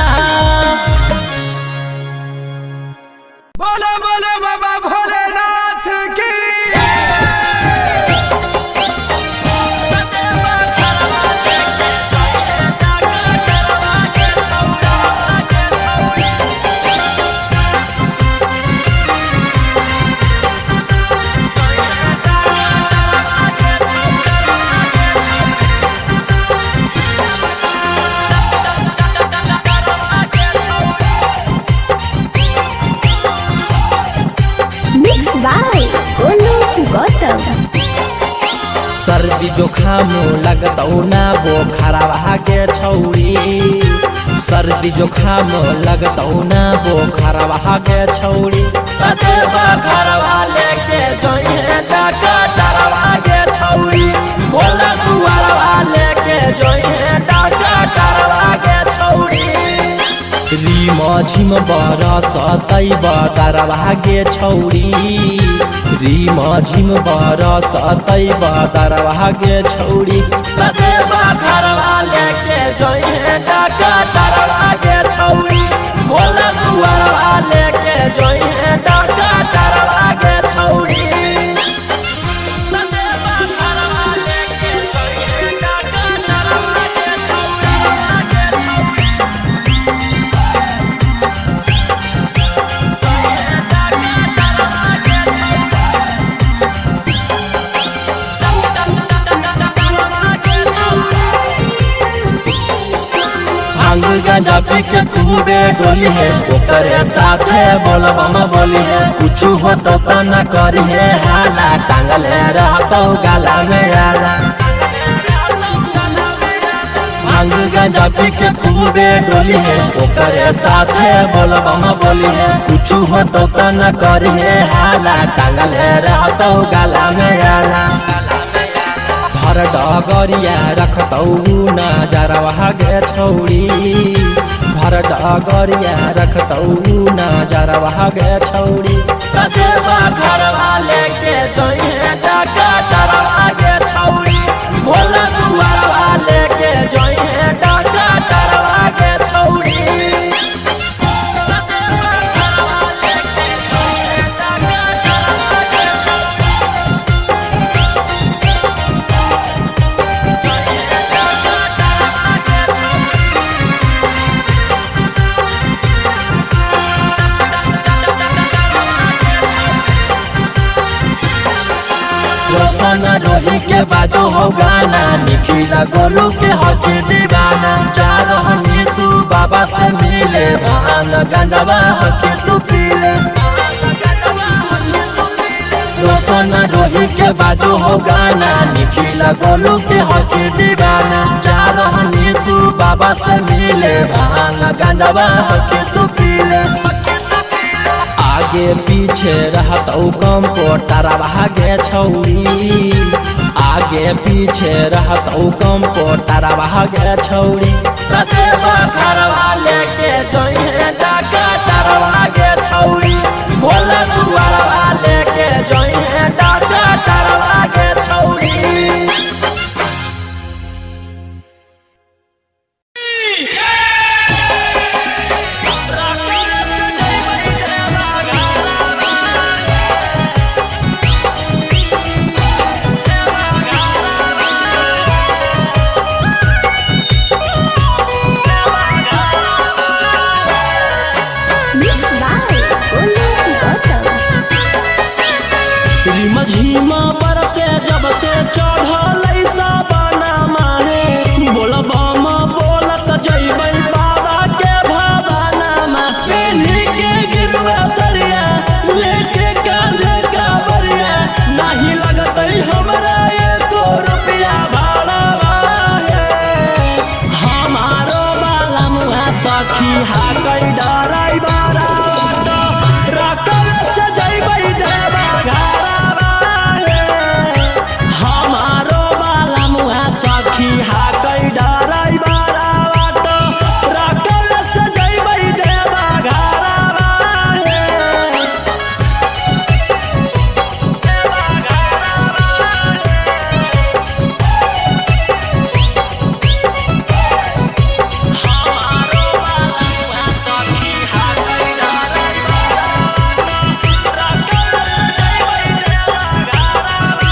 बोलो बोलो बाबा भोलेनाथ की Mixed by Olu Gautam. सर्दी जोखाम लगतौ ना बोखरवा के छौरी सर्दी जोखाम लगतौ ना बोखरवा के छौरी कते बखरवा लेके जोइहे डकटरवा के छौरी बोला दुआरवा लेके जोइहे डकटरवा के छौरी रीम झिम बरसतै बदरवा गे छौरी रीम झिम बरसतै बदरवा गे छौरी कते बखरवा लेके जोइहे डकटर गांजा पी के खूबे डोली है ओकरे साथे बोलबम बोली है कुछ हो तो न करी है हाला टांगल रहतो गाला में आला भांग गांजा पी के खूबे डोली है ओकरे साथे बोलबम बोली है कुछ हो तो न करी है हाला टांगल रहतो गाला में आला भर डगरिया रखतौ नजरवा गे छौड़ी भर डगरिया रखतौ नजरवा गे छौड़ी देवा घरवा लेके जइहे डाका डरवा गे छौड़ी भोला दुआरवा लेके जइहे डाका डरवा गे छौड़ी रोशन रोही के बाजो हो गाना निखिला गोलू के हकी दीवाना जा रहनी तू बाबा से मिले भान गंडवा हकी तू पीले रोशन रोही के बाजो हो गाना निखिला गोलू के हकी दीवाना जा रहनी तू बाबा से मिले भान गंडवा हकी तू पीले आगे पीछे रहतौ कंप्यूटरवा गे छौड़ी आगे पीछे रहतौ कंप्यूटरवा गे छौड़ी देवा घरवा लेके जइहे डाका डरवा गे छौड़ी भोला दुआरवा लेके जइहे डाका डरवा गे छौड़ी झीमा पर से जब से चढ़ल साबना माहे बोलबम बोलत जइबै बाबा के भवाना मा पेन्ही के गिरवा सरिया लेके कांधे का बरिया नहीं लगतै हमरा एको रुपया भाड़ा हमारो बाला मुहा सखी हाकै डराई बारा रकम से जइबै देवा घरा हाकै डराई बारा बाटो रकम से जइबै देवा घरवा देवा घरवा हमारो बाला सखी हाकै डराई बारा बाटो रकम से जइबै देवा घरवा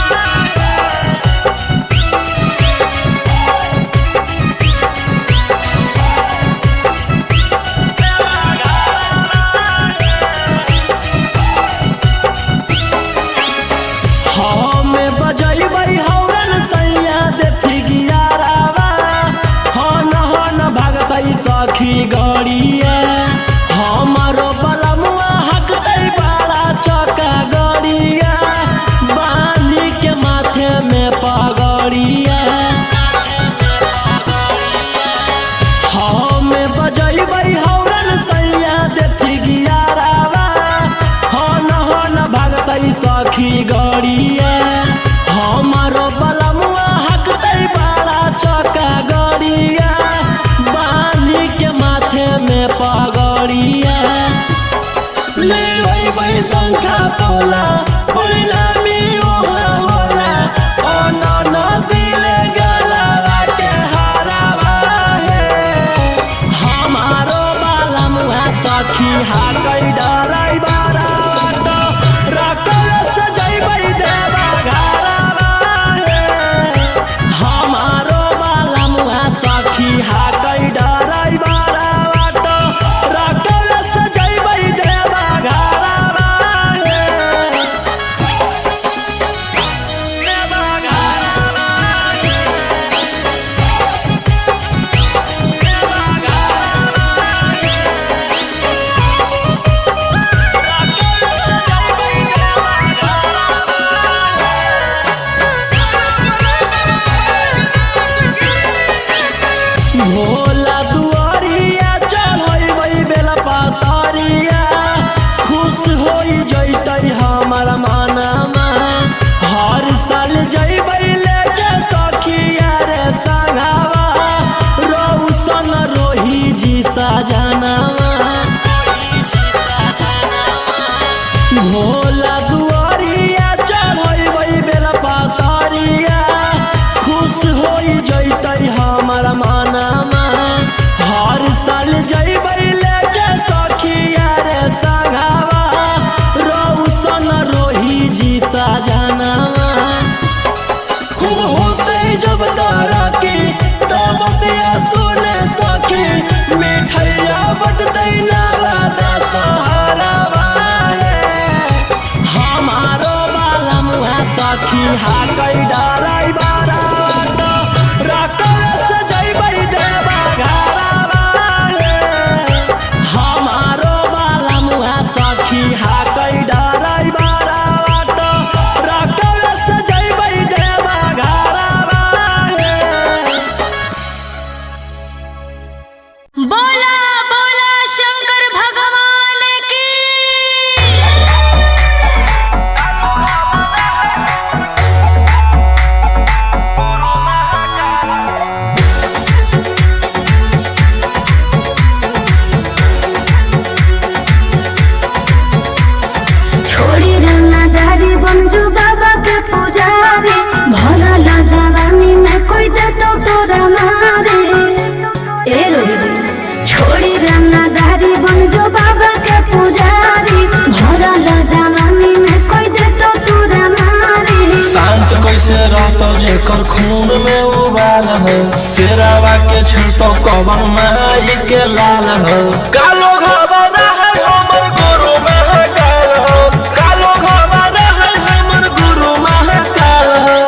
शेरावा के छिड़तो कवन माई के लाल हो कालो घबरा है हमर गुरु महाकाल हो कालो घबरा है हमर गुरु महाकाल हो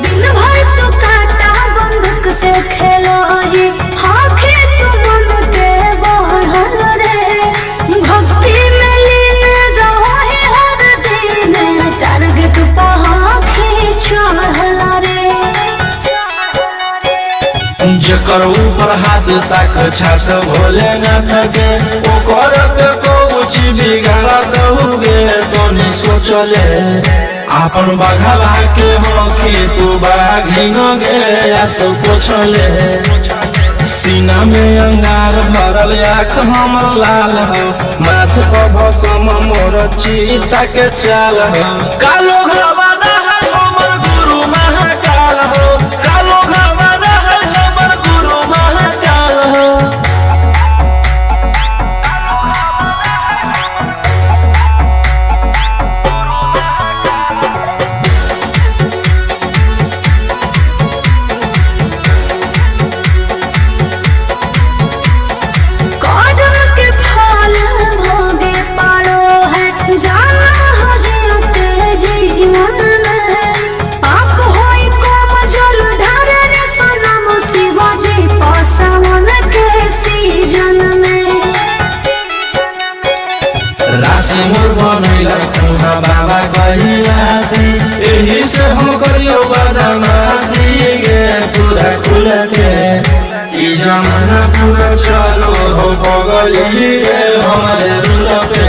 दिन भर तो काटा बंदूक से खेलो ही आँखें तो मन के बढ़ल रे भक्ति में लीन रहो ही हर दिन टारगेट पर आँखें चढ़ल रे जकर ऊपर हाथ साक्षात भोलेनाथ के ओकर के कुछ बिगाड़ दहुगे तोनी सोचले आपन बघला के हो कि तू बाघिन गे आसो पोछले सीना में अंगार भरल आँख हमर लाल हो माथ पर भसम मोर चीता के चाल हो कालो घबरा है हमर गुरु महाकाल हो कालो घबरा है हमर गुरु महाकाल हो कर्म के फल भोगे पारो है जाना हो जियते जीवन में पाप होई कम जल ढारे रे सनम शिवाजी पासवन के सीजन में राशि मोर बनैला खुना बाबा कहिलासी एही से हम करियो बदमाशी गे पूरा खुल के ई जमाना पूरा चलो हो बगली रे हमारे रुल पे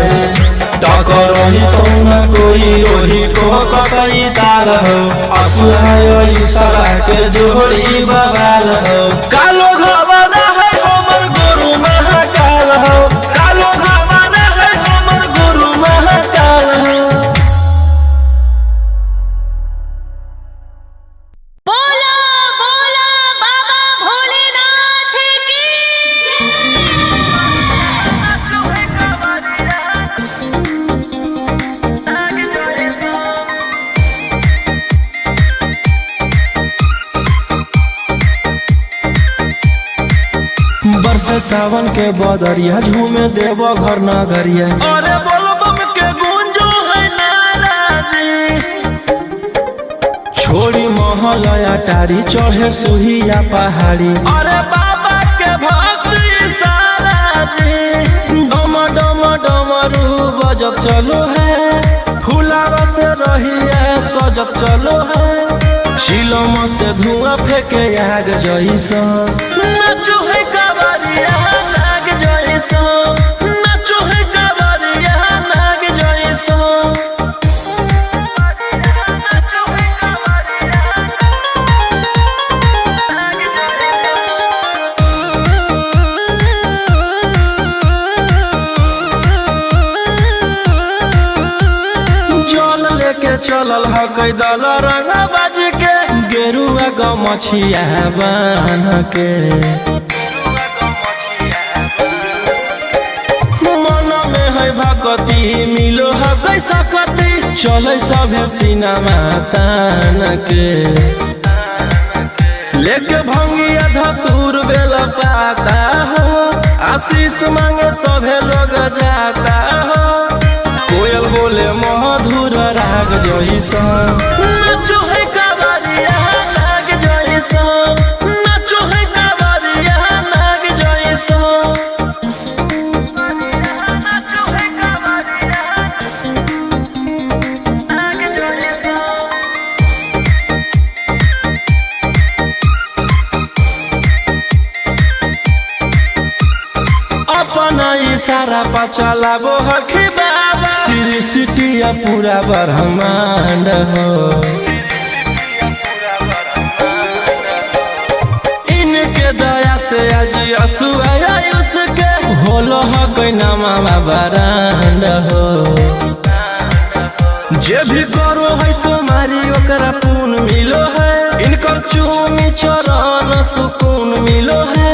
टकरही तो न कोई रोही ठोकई ताल हो असुहाय ईशा के जोड़ी बवाल हो कालो घबरा है हमर गुरु महाकाल हो कालो घबरा है हमर गुरु महाकाल हो बोला बोला बाबा भोलेनाथ की बरसे सावन के बदरिया झूमे देव घर नगरिया अरे बोलबम के गूंजो है नाराजी छोड़ी महल अटारी चढ़े सुहिया पहाड़ी अरे बाबा के भक्ति सारा जी डम डम डमरू बजत चलो है फुलावा से रहिया सजत चलो है चिलम से धुआं फेंके आग जैसा नाचो है कावरिया नाग जैसा नाचो है कावरिया नाग जैसा जल लेके चलल ह कैदल रंग बाज के गेरुआ गमछिया बान के मन में है भगती मिलो है कैसा कती चले सभे सिनेमा तान के लेके भंगिया धतूर बेल पाता हो आशीष मांगे सभे लोग जाता हो कोयल बोले मधुर राग जैसा नाचो है कावरिया नाग जैसा नाचो है कावरिया नाग जैसा नाचो है कावरिया नाग जैसा अपना इशारा पा चलाबो हखी बाबा श्री सिटिया पूरा ब्रह्मांड हो इनके दया से आज असुआ उसके होलो हो कोई नामा बरांड हो जे भी करो है सोमारी ओकरा पुन मिलो है इनकर चूमी चरण सुकून मिलो है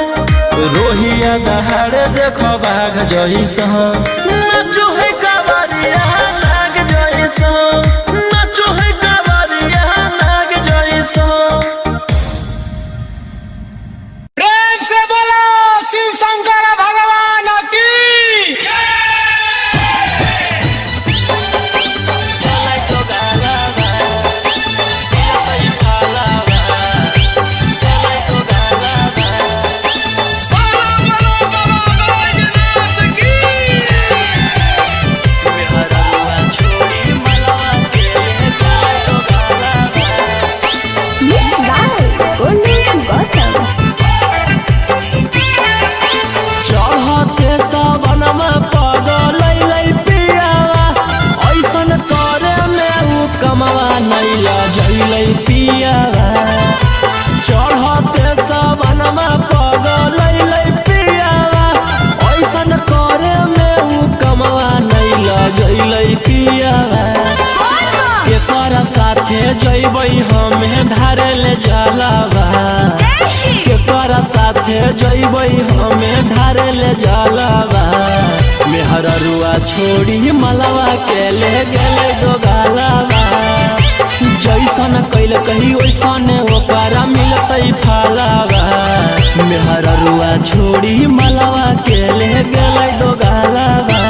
रोहिया दहाड़े देखो बाघ जैसा नाचो है कावरिया नाग जैसा नाचो है कावरिया नाग जैसा। प्रेम से बोलो शिव शंकर भगवान की। चढ़ते सबनमा पगल पियावा ऐसन करे में उ कमवा नहीं लजैलै पियावा केकर साथे जैबै हमें धारे ले जलावा केकर साथे जैबै हमें धारे ले जलावा मेहररुआ छोड़ी मलवा के ले गेले दोगालावा जैसन कैल कही वैसन ओकरा मिलतै फलावा मेहररुआ छोड़ी मलवा के ले गेलै दोगालावा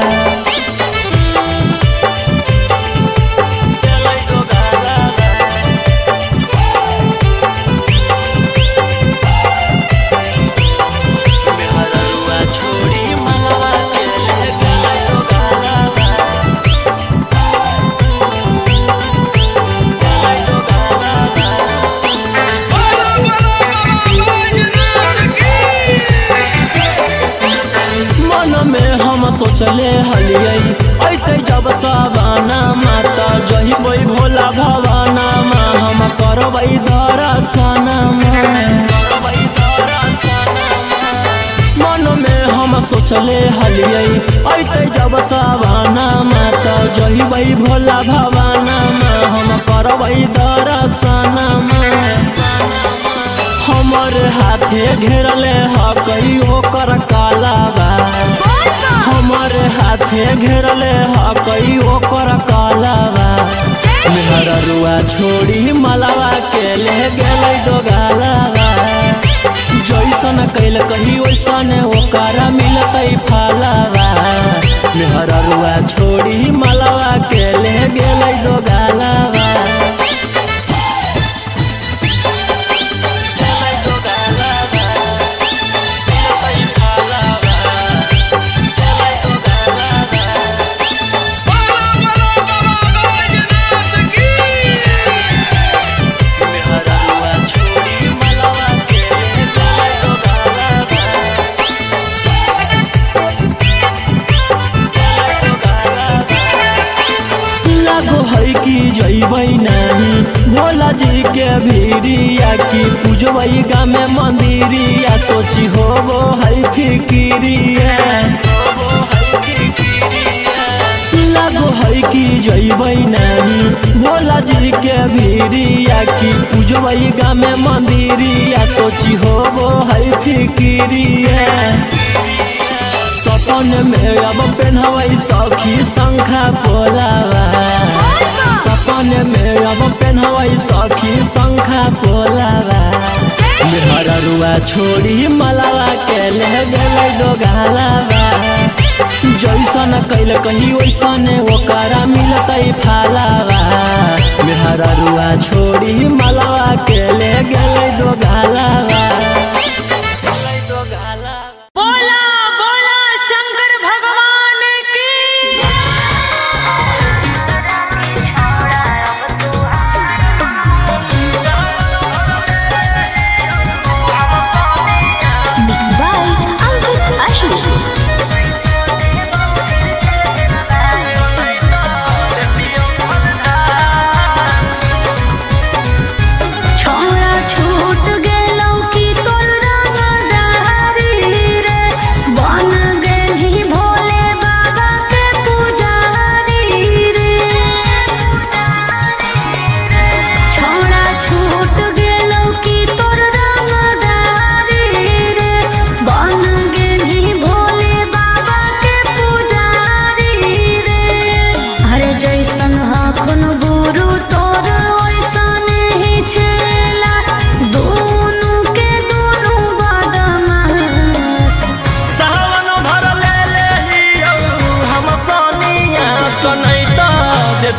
सोचले हलियै ऐते जब सवाना माता जहिबै भोला भवाना हम करबै दर्शना मन में हम सोचले हलियै ऐते जब सवाना माता जहिबै भोला भवाना हम करबै दर्शना हमर हाथे घेरले हकई ओकर कालावा हमर हाथे घेरले हकई ओकर कालावा मेहररुआ छोड़ी मलवा के ले गेलै दोगालावा जैसन कैल कही वैसन ओकरा मिलतै फलावा मेहररुआ छोड़ी मलवा के ले गेलै दोगालावा। जैबै नहीं भोला जी के भीरिया की पूजबै गाँव में मंदिरिया सोची होबो है फिकिरिया लागो है कि जैबै नहीं भोला जी के भीरिया की पूजबै गाँव में मंदिरिया सोची होबो है फिकिरिया सपन में अब पहनबै सखी शंखा पोलावा सपन में अब पहनबै सखी शंखा पोलावा मेहररुआ छोड़ी मलवा के ले गेलै दोगालावा जैसन कैल कही वैसन ओकरा मिलतै फलावा मेहररुआ छोड़ी मलवा के ले गेलै दोगालावा। बोला बोला शंकर भगवान की। छोड़ा छूट गेलौ की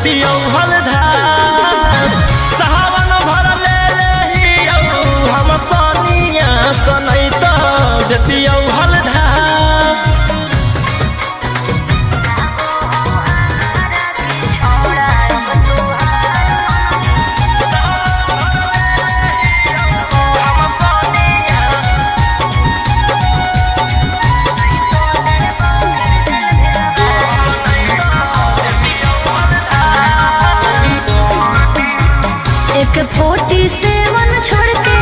देतियौ हलधार सावन भर ले लेहियौ हम सनिया सनैत देतियौ हलधार एक 47 छोड़ के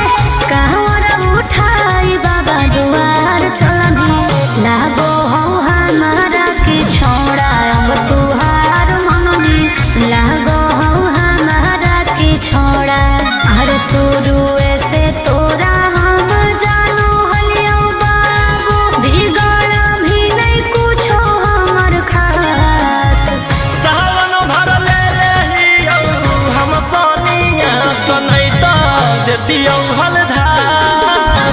कहवर उठाई बाबा दुआर चलनी लागो हो हमारा की छोड़ा अब तुहार मननी लागो हो हमारा की छोड़ा अरे शुरू से तोरा हम जानो हलियो बाबू बिगड़ भी नहीं कुछो हमर खास सावन भर ले लेहियौ हम सनिया सनैत देतियौ हलधार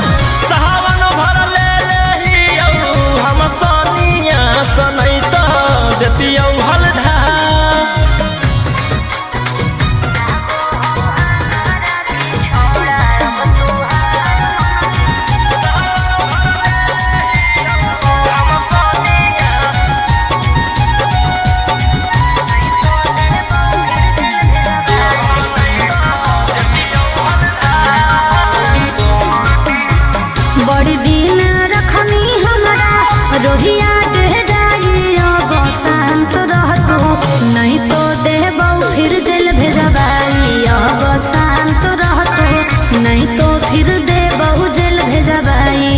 सावन भर ले लेहियौ हम सनिया सनैत देतियौ हलधार बड़ी दिन रखनी हमरा रोहिया डेहराई अब शांत रहतू नहीं तो देबौ फिर जेल भेजबाई अब शांत रहतू नहीं तो फिर देबौ जेल भेजबाई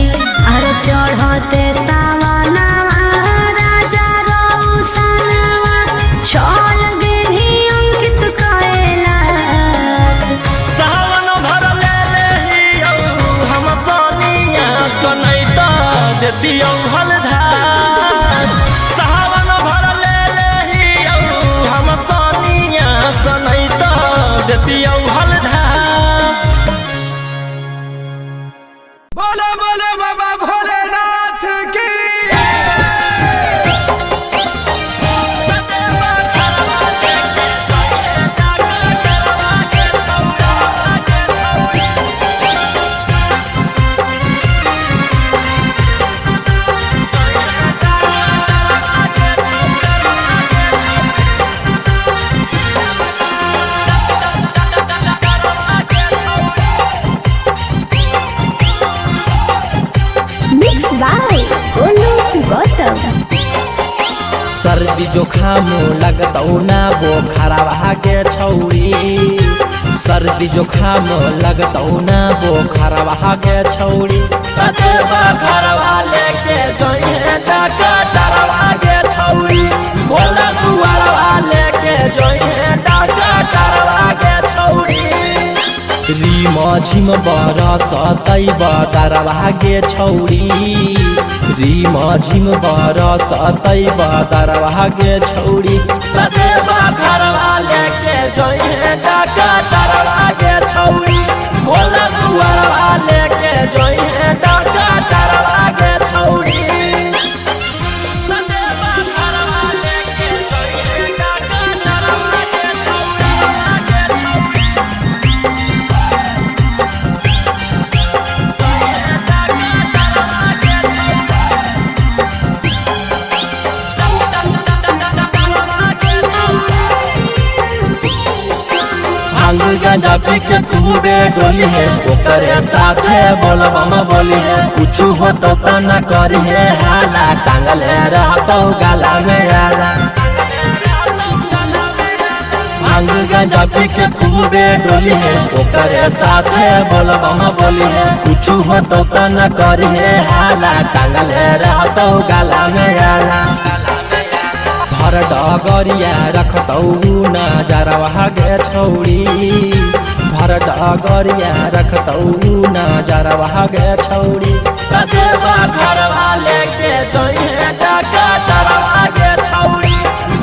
अरे चढ़ते सावनवा राजा रौसनवा चल गेली अंकित कैलाश सावन भर ले लेहियौ हम सनिया सनैत देतियौ हलधार सावन भर ले लेहियौ हम सनिया सनैत देतियौ हलधार बोलो बोलो बाबा भोलेनाथ की Mixed by Olu Gautam. सर्दी जोखाम लगतौ ना बोखरवा के छौड़ी सर्दी जोखाम लगतौ ना बोखरवा के छौड़ी कतेबा घरवा लेके जोइहे डकटरवा के छौड़ी बोला दुआरवा लेके जोइहे डकटरवा के छौड़ी रीम झिम बरसतै बदरवा गे छौड़ी रीम झिम बरसतै बदरवा गे छौड़ी कतेबा घरवा लेके जोइहे डकटरवा गे छौड़ी बोला दुआरवा लेके जोइहे डकटरवा गे छौड़ी कतेबा घरवा लेके जोइहे डकटरवा गे छौड़ी गांजा पी के खूबे डोली है ओकरे साथे बोलबम बोली है कुछ हो तो न करी है हाला टांगले रहतो गाला में आला भांग गांजा पी के खूबे डोली है ओकरे साथे बोलबम बोली है कुछ हो तो न करी है हाला टांगले रहतो गाला में आला भर डगरिया रखतौ नजरवा गे छौड़ी भर डगरिया रखतौ नजरवा गे छौड़ी कतेबा घरवा लेके जोइहे डकटरवा गे छौड़ी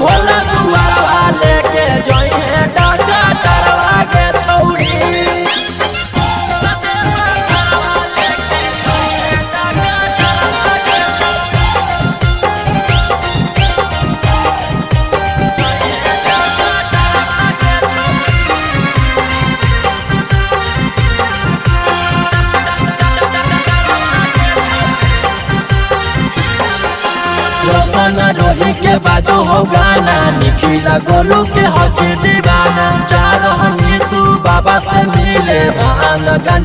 बोला दुआरवा लेके जोइहे डकटरवा गे छौड़ी रोशन रोही के बाजो हो गाना, निखिला गोलू के हक दीवाना। जा रहनी तू बाबा से मिले, भांग गांजा